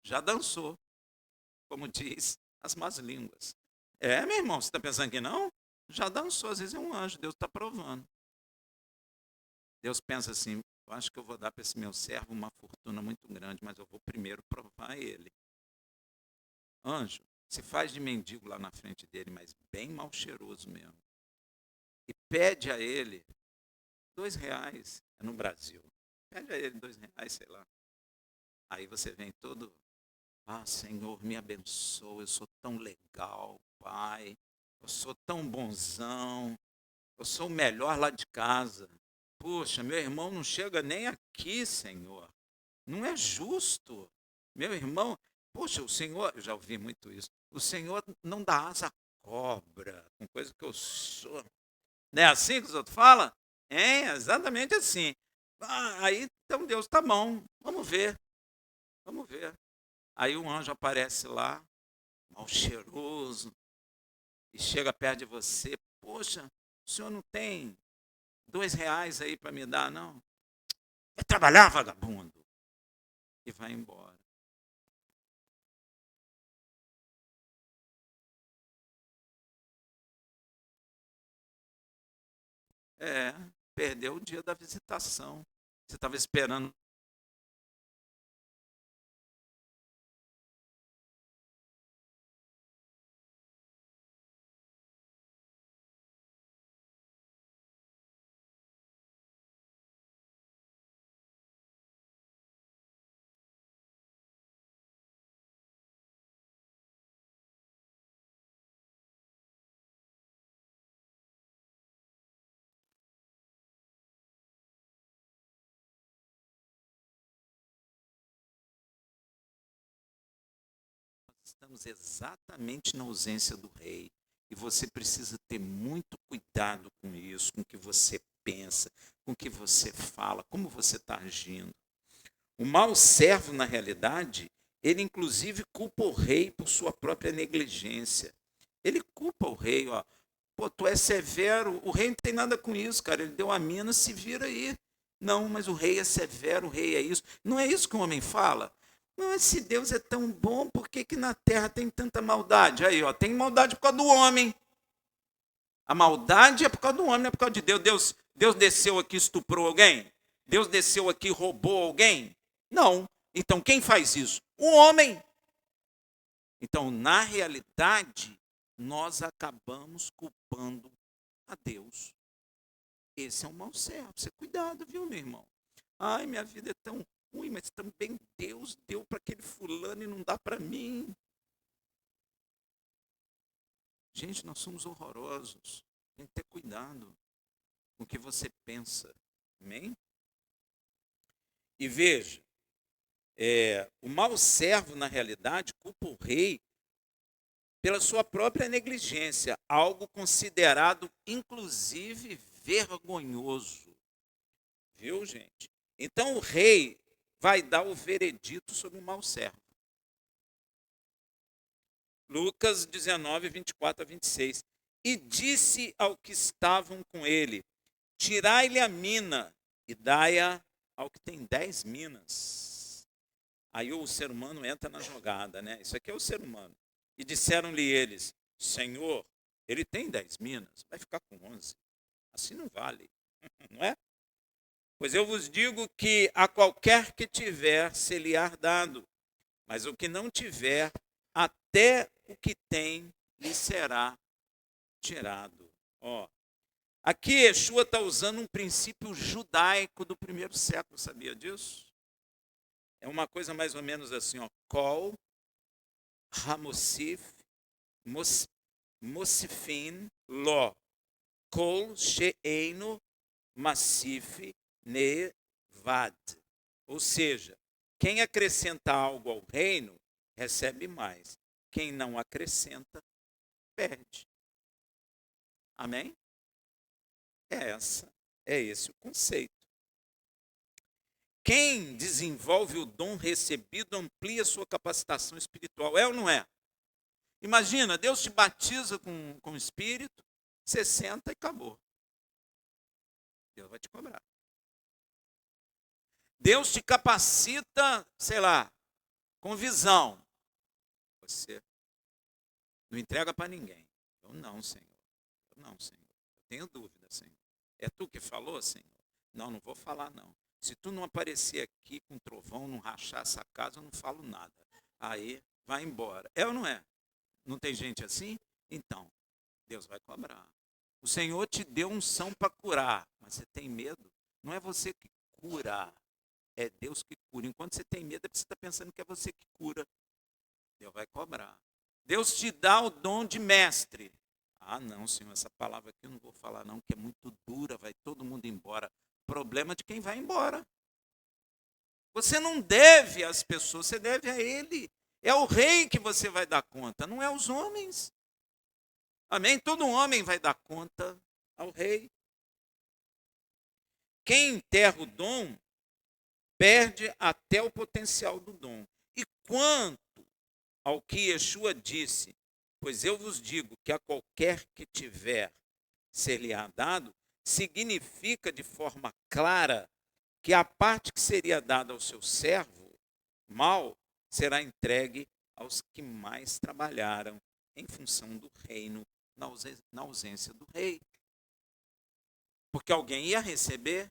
Já dançou, como diz as más línguas. É, meu irmão, você está pensando que não? Já dançou, às vezes é um anjo, Deus está provando. Deus pensa assim: eu acho que eu vou dar para esse meu servo uma fortuna muito grande, mas eu vou primeiro provar ele. Anjo, se faz de mendigo lá na frente dele, mas bem mal cheiroso mesmo. E pede a ele R$ 2, é no Brasil. Pede a ele R$ 2, sei lá. Aí você vem todo, ah, Senhor, me abençoa, eu sou tão legal, Pai, eu sou tão bonzão, eu sou o melhor lá de casa. Puxa, meu irmão não chega nem aqui, Senhor. Não é justo. Meu irmão, poxa, o Senhor, eu já ouvi muito isso, o Senhor não dá asa à cobra, com coisa que eu sou. Não é assim que os outros falam? É exatamente assim. Ah, aí, então Deus, tá bom, vamos ver, vamos ver. Aí um anjo aparece lá, mal cheiroso, e chega perto de você. Poxa, o senhor não tem R$ 2 aí para me dar, não? É trabalhar, vagabundo. E vai embora. É, perdeu o dia da visitação. Você estava esperando estamos exatamente na ausência do rei. E você precisa ter muito cuidado com isso, com o que você pensa, com o que você fala, como você está agindo. O mau servo, na realidade, ele inclusive culpa o rei por sua própria negligência. Ele culpa o rei, ó. Pô, tu é severo, o rei não tem nada com isso, cara. Ele deu a mina, se vira aí. Não, mas o rei é severo, o rei é isso. Não é isso que o homem fala? Mas se Deus é tão bom, por que na terra tem tanta maldade? Aí, ó, tem maldade por causa do homem. A maldade é por causa do homem, não é por causa de Deus. Deus desceu aqui e estuprou alguém? Deus desceu aqui e roubou alguém? Não. Então, quem faz isso? O homem. Então, na realidade, nós acabamos culpando a Deus. Esse é um mau servo. Você cuidado, viu, meu irmão? Ai, minha vida é tão ruim, mas também Deus deu para aquele fulano e não dá para mim. Gente, nós somos horrorosos. Tem que ter cuidado com o que você pensa. Amém? E veja, o mau servo, na realidade, culpa o rei pela sua própria negligência, algo considerado, inclusive, vergonhoso. Viu, gente? Então, o rei vai dar o veredito sobre o mau servo. Lucas 19, 24 a 26. E disse ao que estavam com ele, tirai-lhe a mina e dai-a ao que tem 10 minas. Aí o ser humano entra na jogada, né? Isso aqui é o ser humano. E disseram-lhe eles, Senhor, ele tem 10 minas, vai ficar com 11. Assim não vale, não é? Pois eu vos digo que a qualquer que tiver, se lhe há dado, mas o que não tiver, até o que tem lhe será tirado. Ó, aqui Yeshua está usando um princípio judaico do primeiro século, sabia disso? É uma coisa mais ou menos assim, ó, Kol, Hamosif, Mosifin, Lo, Kol, She'eino, Massif, Nevad. Ou seja, quem acrescenta algo ao reino, recebe mais. Quem não acrescenta, perde. Amém? É esse o conceito. Quem desenvolve o dom recebido amplia sua capacitação espiritual. É ou não é? Imagina, Deus te batiza com o Espírito, você senta e acabou. Deus vai te cobrar. Deus te capacita, sei lá, com visão. Você não entrega para ninguém. Eu não, Senhor. Eu não, Senhor. Eu tenho dúvida, Senhor. É tu que falou, Senhor? Não, não vou falar, não. Se tu não aparecer aqui com trovão, não rachar essa casa, eu não falo nada. Aí, vai embora. É ou não é? Não tem gente assim? Então, Deus vai cobrar. O Senhor te deu unção para curar, mas você tem medo? Não é você que cura, é Deus que cura. Enquanto você tem medo, é porque você está pensando que é você que cura. Deus vai cobrar. Deus te dá o dom de mestre. Ah, não, Senhor, essa palavra aqui eu não vou falar não, que é muito dura, vai todo mundo embora. Problema de quem vai embora. Você não deve às pessoas, você deve a Ele. É o rei que você vai dar conta, não é os homens. Amém? Todo homem vai dar conta ao rei. Quem enterra o dom, perde até o potencial do dom. E quanto ao que Yeshua disse, pois eu vos digo que a qualquer que tiver ser-lhe-á dado, significa de forma clara que a parte que seria dada ao seu servo mau será entregue aos que mais trabalharam em função do reino, na ausência do rei. Porque alguém ia receber,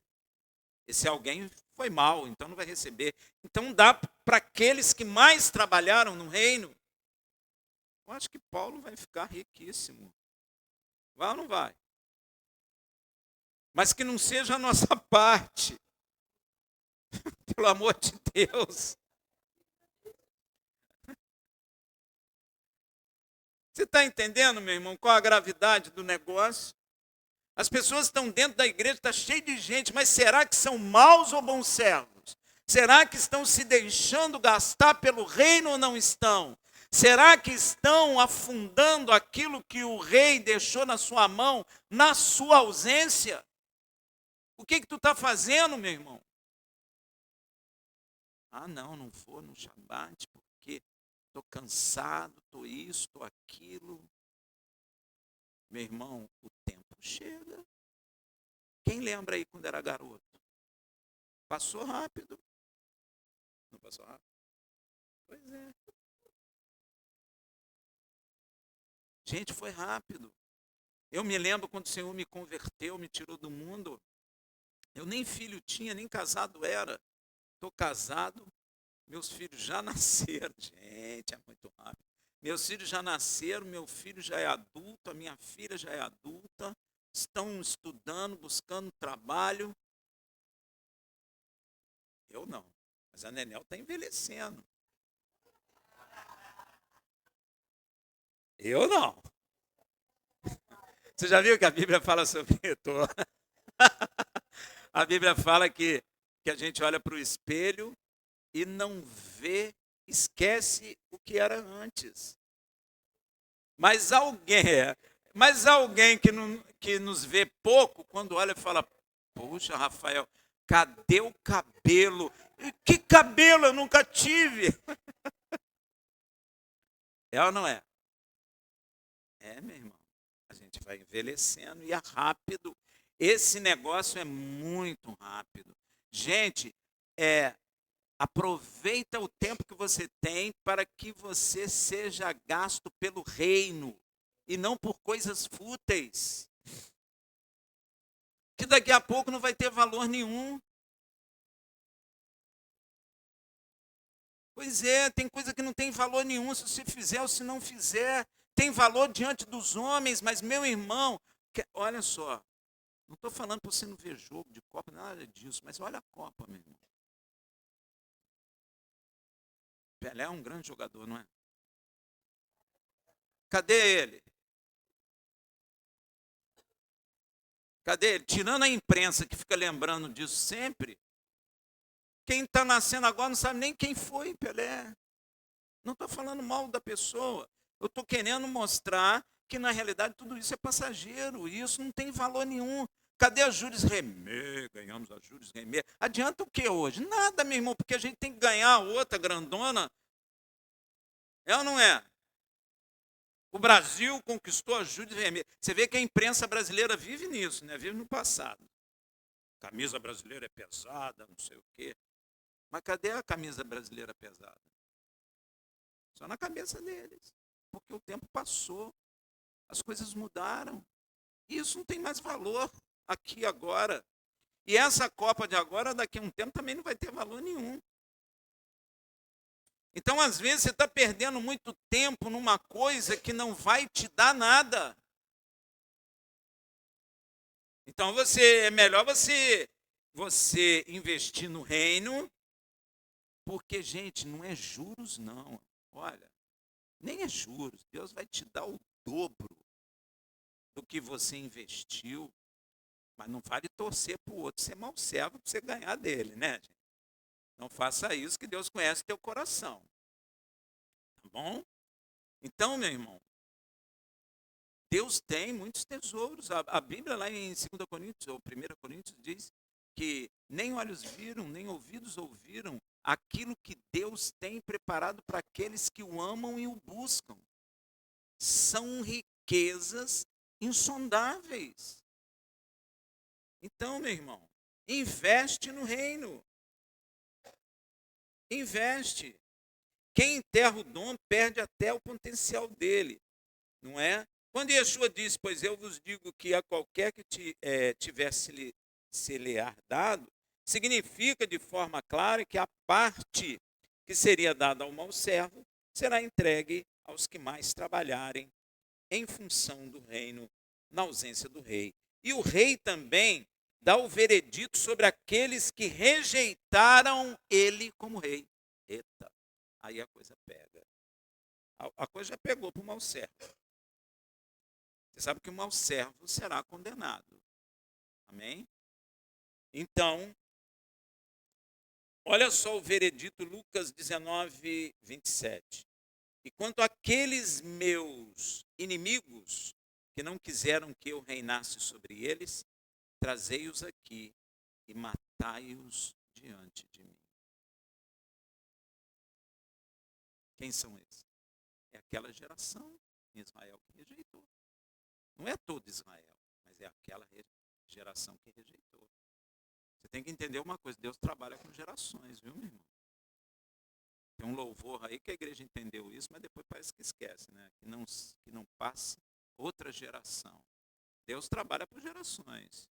esse alguém foi mau, então não vai receber. Então dá para aqueles que mais trabalharam no reino. Eu acho que Paulo vai ficar riquíssimo. Vai ou não vai? Mas que não seja a nossa parte. Pelo amor de Deus. Você está entendendo, meu irmão, qual a gravidade do negócio? As pessoas estão dentro da igreja, está cheio de gente, mas será que são maus ou bons servos? Será que estão se deixando gastar pelo reino ou não estão? Será que estão afundando aquilo que o rei deixou na sua mão, na sua ausência? O que tu está fazendo, meu irmão? Ah, não vou no Shabat porque estou cansado, estou isso, estou aquilo. Meu irmão, o tempo chega. Quem lembra aí quando era garoto? Passou rápido. Não passou rápido? Pois é. Gente, foi rápido. Eu me lembro quando o Senhor me converteu, me tirou do mundo. Eu nem filho tinha, nem casado era. Estou casado, meus filhos já nasceram. Gente, é muito rápido. Meus filhos já nasceram, meu filho já é adulto, a minha filha já é adulta. Estão estudando, buscando trabalho. Eu não, mas a Nenel está envelhecendo. Eu não. Você já viu que a Bíblia fala sobre isso? A Bíblia fala que a gente olha para o espelho e não vê, esquece o que era antes. Mas alguém que nos vê pouco, quando olha e fala, puxa, Rafael, cadê o cabelo? Que cabelo eu nunca tive? É ou não é? É, meu irmão. A gente vai envelhecendo e é rápido. Esse negócio é muito rápido. Gente, aproveita o tempo que você tem para que você seja gasto pelo reino e não por coisas fúteis. Que daqui a pouco não vai ter valor nenhum. Pois é, tem coisa que não tem valor nenhum se você fizer ou se não fizer. Tem valor diante dos homens, mas meu irmão, olha só, não estou falando para você não ver jogo de Copa, nada disso, mas olha a Copa, meu irmão. Pelé é um grande jogador, não é? Cadê ele? Cadê ele? Tirando a imprensa que fica lembrando disso sempre, quem está nascendo agora não sabe nem quem foi Pelé. Não estou falando mal da pessoa. Eu estou querendo mostrar que, na realidade, tudo isso é passageiro. E isso não tem valor nenhum. Cadê a Jules Rimet? Ganhamos a Jules Rimet. Adianta o que hoje? Nada, meu irmão, porque a gente tem que ganhar outra grandona. É ou não é? O Brasil conquistou a Jules Rimet. Você vê que a imprensa brasileira vive nisso, né? Vive no passado. Camisa brasileira é pesada, não sei o quê. Mas cadê a camisa brasileira pesada? Só na cabeça deles. Porque o tempo passou, as coisas mudaram. E isso não tem mais valor aqui agora. E essa Copa de agora, daqui a um tempo, também não vai ter valor nenhum. Então, às vezes, você está perdendo muito tempo numa coisa que não vai te dar nada. Então, é melhor você investir no reino, porque, gente, não é juros, não. Olha, nem é juros. Deus vai te dar o dobro do que você investiu, mas não vale torcer para o outro ser mau servo para você ganhar dele, né, gente? Não faça isso, que Deus conhece teu coração. Tá bom? Então, meu irmão, Deus tem muitos tesouros. A Bíblia lá em 2 Coríntios, ou 1 Coríntios, diz que nem olhos viram, nem ouvidos ouviram aquilo que Deus tem preparado para aqueles que o amam e o buscam. São riquezas insondáveis. Então, meu irmão, investe no reino. Investe. Quem enterra o dom perde até o potencial dele, não é? Quando Yeshua diz, pois eu vos digo que a qualquer que tivesse se lhe dado, significa de forma clara que a parte que seria dada ao mau servo será entregue aos que mais trabalharem em função do reino, na ausência do rei. E o rei também dá o veredito sobre aqueles que rejeitaram ele como rei. Eita, aí a coisa pega. A coisa já pegou para o mau servo. Você sabe que o mau servo será condenado. Amém? Então, olha só o veredito, Lucas 19, 27. E quanto àqueles meus inimigos, que não quiseram que eu reinasse sobre eles, trazei-os aqui e matai-os diante de mim. Quem são esses? É aquela geração em Israel que rejeitou. Não é todo Israel, mas é aquela geração que rejeitou. Você tem que entender uma coisa, Deus trabalha com gerações, viu, meu irmão? Tem um louvor aí que a igreja entendeu isso, mas depois parece que esquece, né? Que não passe outra geração. Deus trabalha por gerações.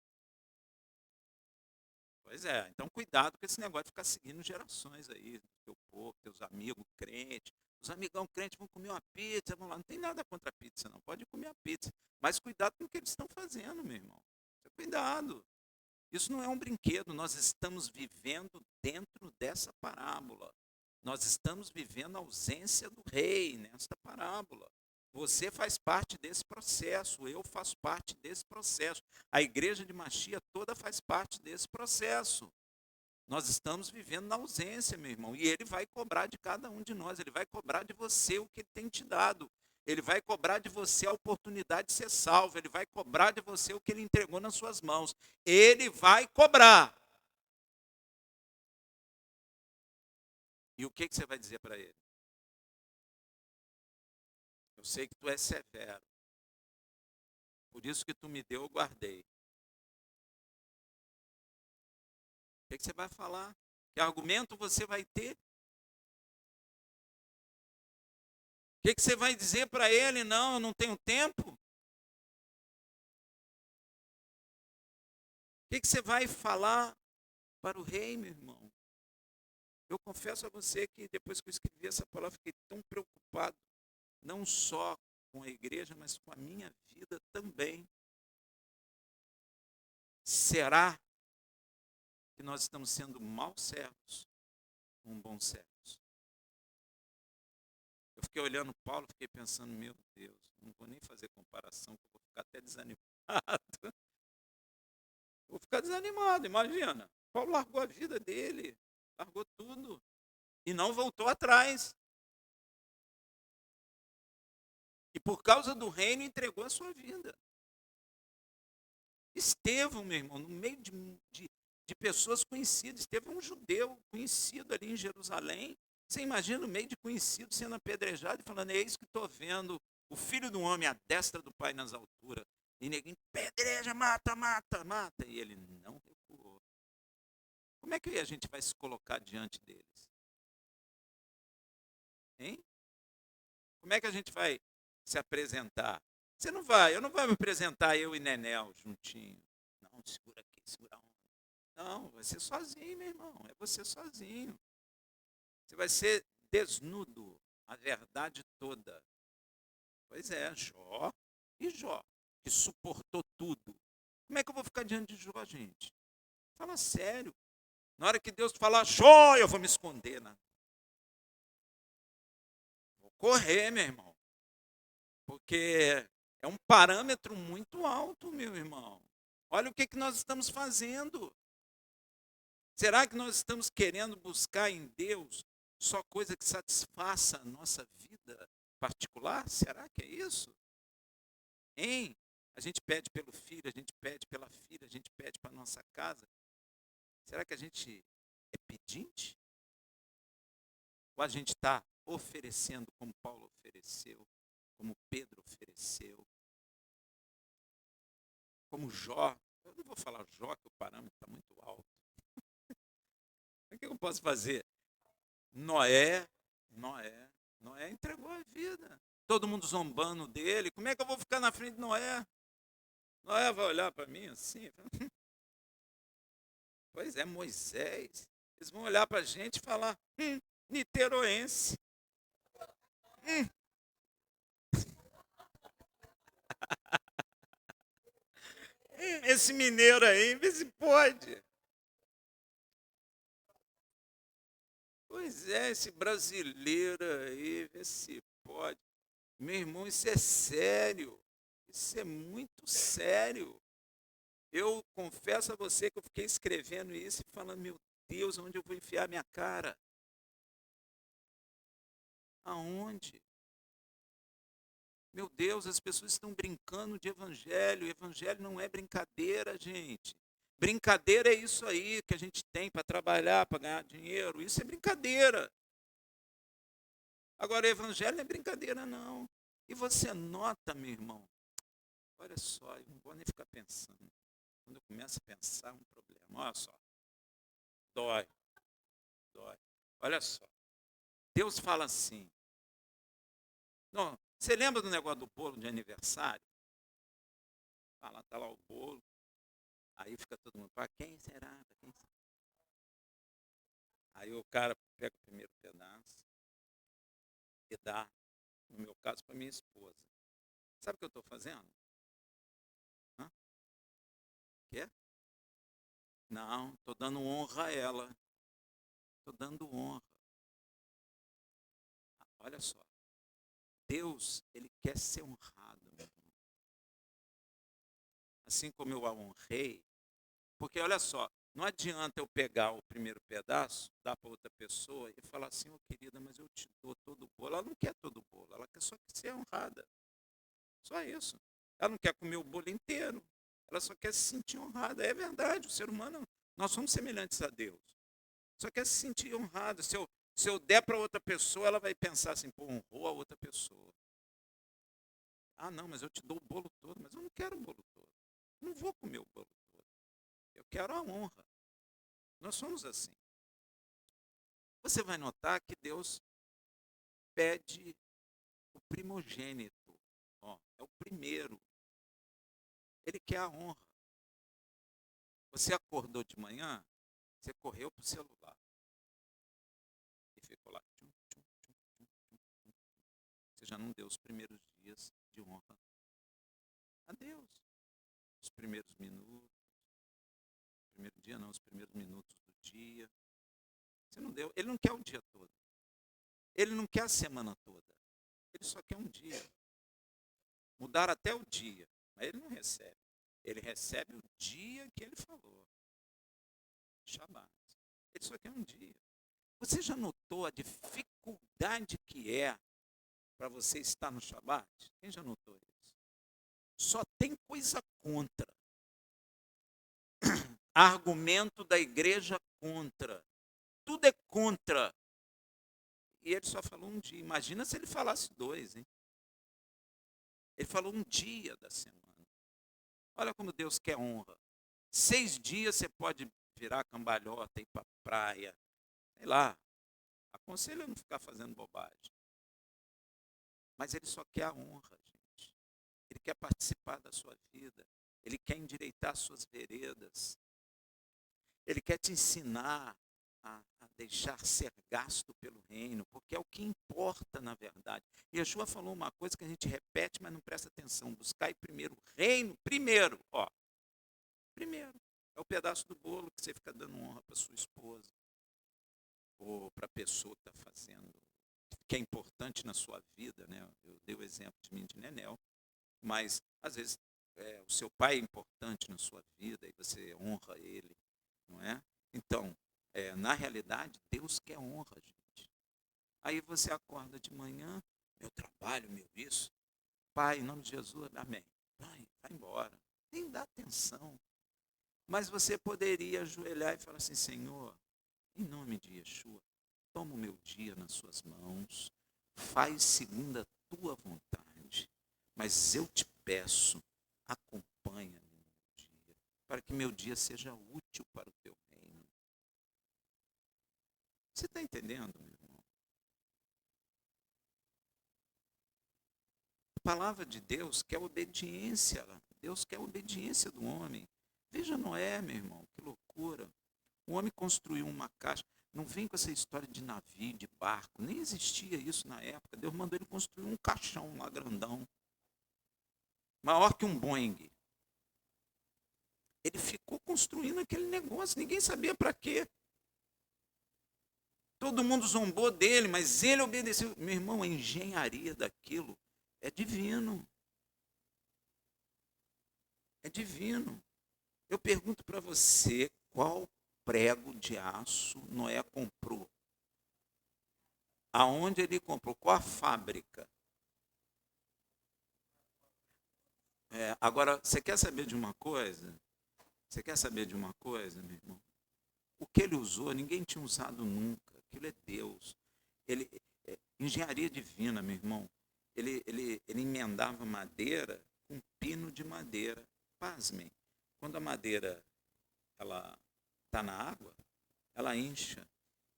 Pois é, então cuidado com esse negócio de ficar seguindo gerações aí, do teu povo, teus amigos crentes. Os amigão crentes vão comer uma pizza, vão lá. Não tem nada contra a pizza, não. Pode comer a pizza. Mas cuidado com o que eles estão fazendo, meu irmão. Cuidado. Isso não é um brinquedo, nós estamos vivendo dentro dessa parábola. Nós estamos vivendo a ausência do rei nesta parábola. Você faz parte desse processo, eu faço parte desse processo. A igreja de Machia toda faz parte desse processo. Nós estamos vivendo na ausência, meu irmão, e ele vai cobrar de cada um de nós, ele vai cobrar de você o que ele tem te dado. Ele vai cobrar de você a oportunidade de ser salvo, ele vai cobrar de você o que ele entregou nas suas mãos. Ele vai cobrar. E o que você vai dizer para ele? Eu sei que tu és severo. Por isso que tu me deu, eu guardei. O que você vai falar? Que argumento você vai ter? O que você vai dizer para ele? Não, eu não tenho tempo. O que você vai falar para o rei, meu irmão? Eu confesso a você que depois que eu escrevi essa palavra, fiquei tão preocupado, não só com a igreja, mas com a minha vida também. Será que nós estamos sendo maus servos ou bons servos? Eu fiquei olhando Paulo, fiquei pensando, meu Deus, não vou nem fazer comparação, que eu vou ficar até desanimado. Vou ficar desanimado, imagina. Paulo largou a vida dele, largou tudo e não voltou atrás. E por causa do reino entregou a sua vida. Estevão, meu irmão, no meio de pessoas conhecidas. Estevão é um judeu conhecido ali em Jerusalém. Você imagina no meio de conhecidos sendo apedrejado e falando, é isso que estou vendo, o filho do homem à destra do Pai nas alturas. E ninguém, pedreja, mata, mata, mata. E ele não recuou. Como é que a gente vai se colocar diante deles? Hein? Como é que a gente vai se apresentar? Você não vai, eu não vou me apresentar eu e Nenel juntinho. Não, segura aqui, segura onde? Não, vai ser sozinho, meu irmão. É você sozinho. Você vai ser desnudo, a verdade toda. Pois é, Jó e Jó, que suportou tudo. Como é que eu vou ficar diante de Jó, gente? Fala sério. Na hora que Deus falar, Jó, eu vou me esconder. Né? Vou correr, meu irmão. Porque é um parâmetro muito alto, meu irmão. Olha o que nós estamos fazendo. Será que nós estamos querendo buscar em Deus só coisa que satisfaça a nossa vida particular? Será que é isso? Hein? A gente pede pelo filho, a gente pede pela filha, a gente pede para a nossa casa. Será que a gente é pedinte? Ou a gente está oferecendo como Paulo ofereceu, como Pedro ofereceu, como Jó? Eu não vou falar Jó, que o parâmetro está muito alto. O que eu posso fazer? Noé entregou a vida. Todo mundo zombando dele. Como é que eu vou ficar na frente de Noé? Noé vai olhar para mim assim. Pois é, Moisés. Eles vão olhar para a gente e falar, niteroense. Esse mineiro aí, vê se pode. Pois é, esse brasileiro aí, vê se pode. Meu irmão, isso é sério. Isso é muito sério. Eu confesso a você que eu fiquei escrevendo isso e falando, meu Deus, onde eu vou enfiar minha cara? Aonde? Meu Deus, as pessoas estão brincando de evangelho. Evangelho não é brincadeira, gente. Brincadeira é isso aí que a gente tem para trabalhar, para ganhar dinheiro. Isso é brincadeira. Agora, o evangelho não é brincadeira, não. E você nota, meu irmão, olha só, eu não vou nem ficar pensando. Quando eu começo a pensar, é um problema. Olha só, dói, dói. Olha só, Deus fala assim. Não, você lembra do negócio do bolo de aniversário? Fala, tá lá o bolo. Aí fica todo mundo, para quem será? Para quem será? Aí o cara pega o primeiro pedaço e dá, no meu caso, para minha esposa. Sabe o que eu estou fazendo? Hã? Quê? Não, estou dando honra a ela. Estou dando honra. Olha só, Deus, ele quer ser honrado, meu irmão. Assim como eu a honrei, porque olha só, não adianta eu pegar o primeiro pedaço, dar para outra pessoa e falar assim, ô querida, mas eu te dou todo o bolo. Ela não quer todo o bolo, ela quer só ser honrada. Só isso. Ela não quer comer o bolo inteiro, ela só quer se sentir honrada. É verdade, o ser humano, nós somos semelhantes a Deus. Só quer se sentir honrado. Se eu der para outra pessoa, ela vai pensar assim, pô, honrou a outra pessoa. Ah, não, mas eu te dou o bolo todo, mas eu não quero o bolo todo. Não vou comer o bolo todo. Eu quero a honra. Nós somos assim. Você vai notar que Deus pede o primogênito. Ó, é o primeiro. Ele quer a honra. Você acordou de manhã, você correu para o celular. E ficou lá. Tchum, tchum, tchum, tchum, tchum, tchum. Você já não deu os primeiros dias de honra a Deus. Os primeiros minutos. Primeiro dia não, os primeiros minutos do dia. Você não deu. Ele não quer o dia todo. Ele não quer a semana toda. Ele só quer um dia. Mudar até o dia. Mas ele não recebe. Ele recebe o dia que ele falou. Shabat. Ele só quer um dia. Você já notou a dificuldade que é para você estar no Shabat? Quem já notou isso? Só tem coisa contra. Argumento da igreja contra. Tudo é contra. E ele só falou um dia. Imagina se ele falasse dois, hein? Ele falou um dia da semana. Olha como Deus quer honra. 6 dias você pode virar cambalhota, ir para a praia. Sei lá. Aconselho a não ficar fazendo bobagem. Mas ele só quer a honra, gente. Ele quer participar da sua vida. Ele quer endireitar suas veredas. Ele quer te ensinar a deixar ser gasto pelo reino, porque é o que importa na verdade. E Yeshua falou uma coisa que a gente repete, mas não presta atenção. Buscai primeiro o reino, primeiro, ó. Primeiro, é o pedaço do bolo que você fica dando honra para sua esposa, ou para a pessoa que está fazendo, que é importante na sua vida, né? Eu dei o exemplo de mim de Nenel, mas às vezes o seu pai é importante na sua vida e você honra ele, não é? Então, na realidade, Deus quer honra, gente. Aí você acorda de manhã, meu trabalho, meu isso, Pai, em nome de Jesus, amém. Vai embora, nem dá atenção. Mas você poderia ajoelhar e falar assim, Senhor, em nome de Yeshua, toma o meu dia nas suas mãos, faz segundo a tua vontade, mas eu te peço, acompanha-me no meu dia, para que meu dia seja útil para o teu reino. Você está entendendo, meu irmão? A palavra de Deus quer obediência, Deus quer obediência do homem. Veja Noé, meu irmão, que loucura. O homem construiu uma caixa. Não vem com essa história de navio, de barco. Nem existia isso na época. Deus mandou ele construir um caixão lá grandão. Maior que um Boeing. Ele ficou construindo aquele negócio. Ninguém sabia para quê. Todo mundo zombou dele, mas ele obedeceu. Meu irmão, a engenharia daquilo é divino. É divino. Eu pergunto para você, qual prego de aço Noé comprou? Aonde ele comprou? Qual a fábrica? Agora, você quer saber de uma coisa? Você quer saber de uma coisa, meu irmão? O que ele usou, ninguém tinha usado nunca. Aquilo é Deus. Ele, engenharia divina, meu irmão. Ele emendava madeira com pino de madeira. Pasmem. Quando a madeira ela está na água, ela incha.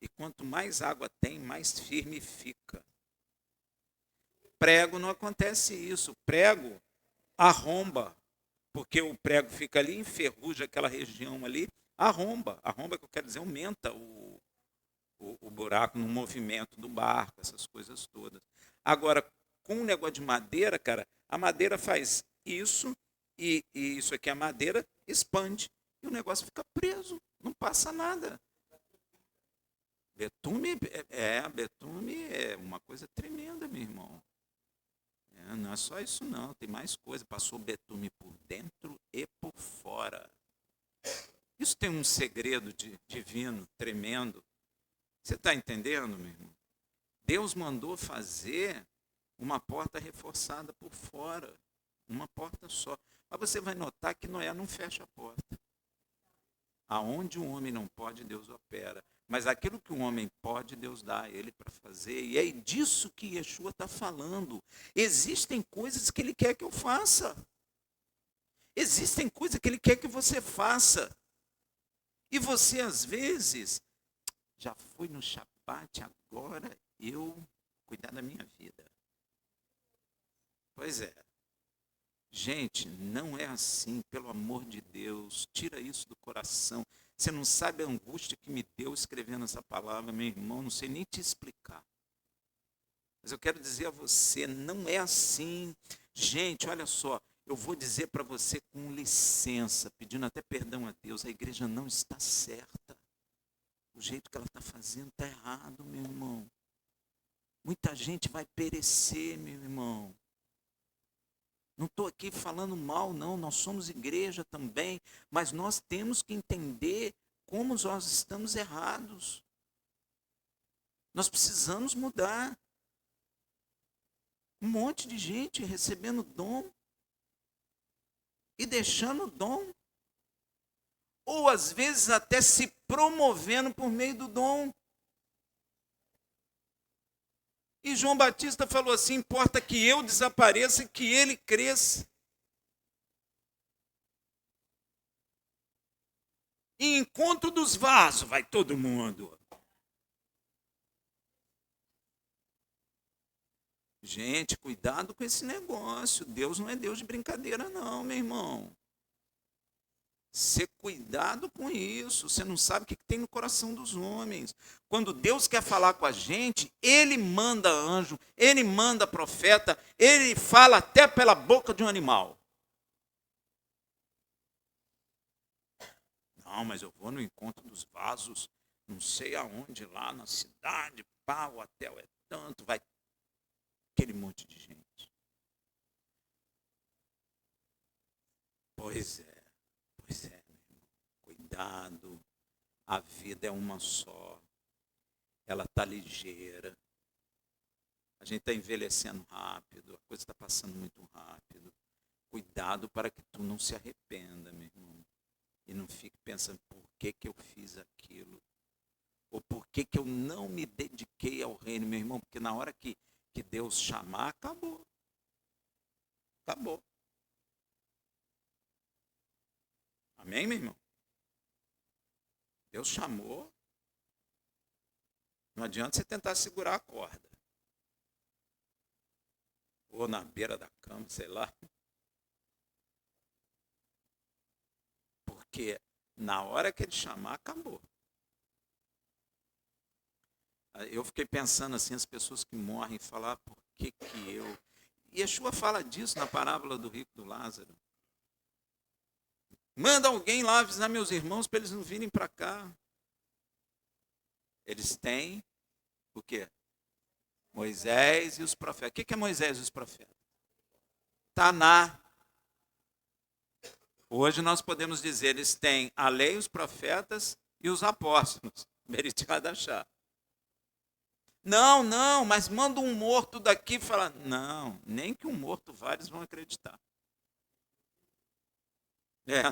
E quanto mais água tem, mais firme fica. Prego não acontece isso. Prego arromba, porque o prego fica ali, enferruja aquela região ali, arromba. Arromba, que eu quero dizer, aumenta o buraco no movimento do barco, essas coisas todas. Agora, com um negócio de madeira, cara, a madeira faz isso, e isso aqui, a madeira expande, e o negócio fica preso, não passa nada. Betume é uma coisa tremenda, meu irmão. Não é só isso não, tem mais coisa. Passou betume por dentro e por fora. Isso tem um segredo divino, tremendo. Você está entendendo, meu irmão? Deus mandou fazer uma porta reforçada por fora. Uma porta só. Mas você vai notar que Noé não fecha a porta. Aonde um homem não pode, Deus opera. Mas aquilo que um homem pode, Deus dá a ele para fazer. E é disso que Yeshua está falando. Existem coisas que ele quer que eu faça. Existem coisas que ele quer que você faça. E você, às vezes, já foi no Shabat, agora eu cuidar da minha vida. Pois é. Gente, não é assim, pelo amor de Deus. Tira isso do coração. Você não sabe a angústia que me deu escrevendo essa palavra, meu irmão, não sei nem te explicar. Mas eu quero dizer a você, não é assim. Gente, olha só, eu vou dizer para você com licença, pedindo até perdão a Deus, a igreja não está certa. O jeito que ela está fazendo está errado, meu irmão. Muita gente vai perecer, meu irmão. Não estou aqui falando mal, não, nós somos igreja também, mas nós temos que entender como nós estamos errados. Nós precisamos mudar. Um monte de gente recebendo dom e deixando o dom. Ou às vezes até se promovendo por meio do dom. E João Batista falou assim: importa que eu desapareça e que ele cresça. E encontro dos vasos vai todo mundo. Gente, cuidado com esse negócio. Deus não é Deus de brincadeira não, meu irmão. Ser cuidado com isso. Você não sabe o que tem no coração dos homens. Quando Deus quer falar com a gente, Ele manda anjo, Ele manda profeta, Ele fala até pela boca de um animal. Não, mas eu vou no encontro dos vasos, não sei aonde, lá na cidade, pá, o hotel é tanto, vai aquele monte de gente. Pois é, meu irmão. Cuidado, a vida é uma só, ela está ligeira, a gente está envelhecendo rápido, a coisa está passando muito rápido. Cuidado para que tu não se arrependa, meu irmão, e não fique pensando por que eu fiz aquilo, ou por que eu não me dediquei ao reino, meu irmão, porque na hora que Deus chamar, acabou. Acabou. Amém, meu irmão? Deus chamou. Não adianta você tentar segurar a corda. Ou na beira da cama, sei lá. Porque na hora que ele chamar, acabou. Eu fiquei pensando assim, as pessoas que morrem, falar por que eu... E Yeshua fala disso na parábola do rico do Lázaro. Manda alguém lá avisar meus irmãos para eles não virem para cá. Eles têm o quê? Moisés e os profetas. O que é Moisés e os profetas? Taná. Hoje nós podemos dizer, eles têm a lei, os profetas e os apóstolos. Beritadachá. Não, mas manda um morto daqui e fala, não, nem que um morto vários vão acreditar.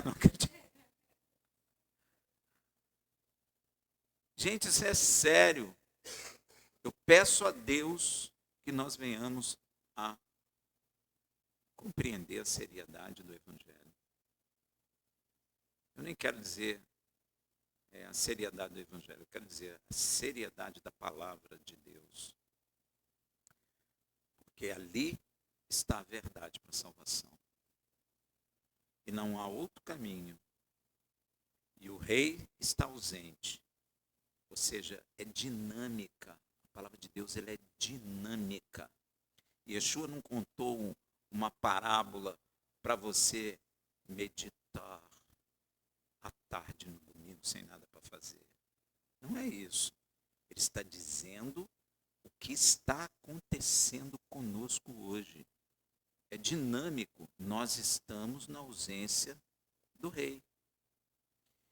Não acredito. Gente, isso é sério. Eu peço a Deus que nós venhamos a compreender a seriedade do Evangelho. Eu nem quero dizer a seriedade do Evangelho, eu quero dizer a seriedade da palavra de Deus. Porque ali está a verdade para a salvação. E não há outro caminho. E o rei está ausente. Ou seja, é dinâmica. A palavra de Deus ela é dinâmica. E Yeshua não contou uma parábola para você meditar à tarde no domingo sem nada para fazer. Não é isso. Ele está dizendo o que está acontecendo conosco hoje. É dinâmico. Nós estamos na ausência do rei.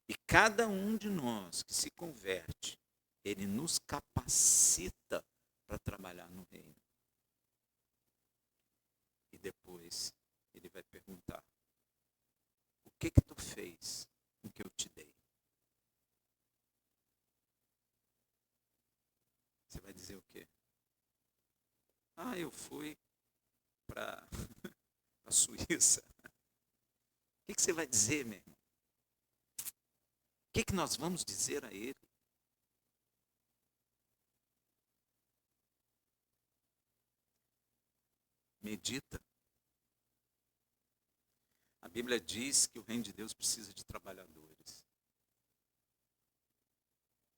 E cada um de nós que se converte, ele nos capacita para trabalhar no reino. E depois ele vai perguntar: o que tu fez com o que eu te dei? Você vai dizer o quê? Eu fui para a Suíça. O que você vai dizer, meu irmão? O que nós vamos dizer a ele? Medita. A Bíblia diz que o reino de Deus precisa de trabalhadores.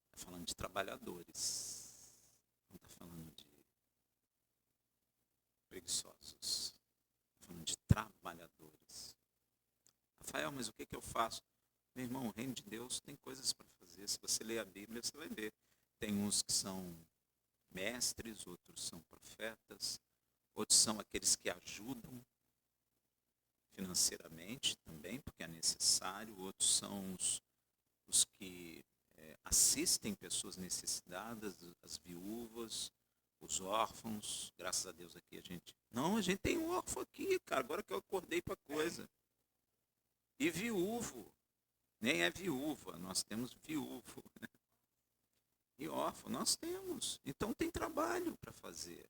Está falando de trabalhadores. Não está falando de preguiçosos. Está falando de trabalhadores. Rafael, mas o que eu faço? Meu irmão, o reino de Deus tem coisas para fazer. Se você ler a Bíblia, você vai ver. Tem uns que são mestres, outros são profetas, outros são aqueles que ajudam financeiramente também, porque é necessário. Outros são os que assistem pessoas necessitadas, as viúvas, os órfãos. Graças a Deus aqui a gente tem um órfão aqui, cara, agora que eu acordei para coisa. E viúvo, nem é viúva, nós temos viúvo. E órfão, nós temos. Então tem trabalho para fazer.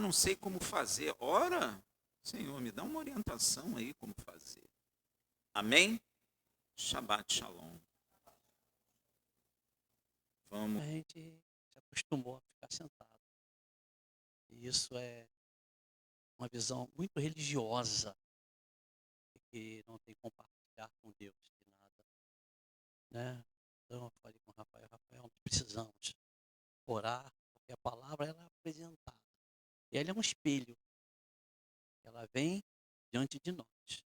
Não sei como fazer. Ora, Senhor, me dá uma orientação aí como fazer. Amém? Shabbat Shalom. Vamos. A gente se acostumou a ficar sentado. E isso é uma visão muito religiosa, que não tem compartilhar com Deus de nada, né? Então eu falei com o Rafael, nós precisamos orar, porque a palavra ela é apresentada. E ela é um espelho. Ela vem diante de nós,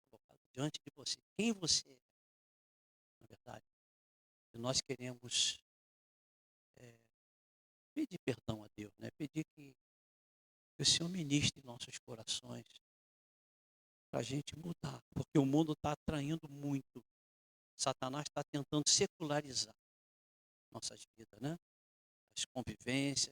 colocada diante de você. Quem você é, na verdade. E nós queremos pedir perdão a Deus, né? Pedir que o Senhor ministre em nossos corações para a gente mudar, porque o mundo está atraindo muito. Satanás está tentando secularizar nossas vidas, né? As convivências,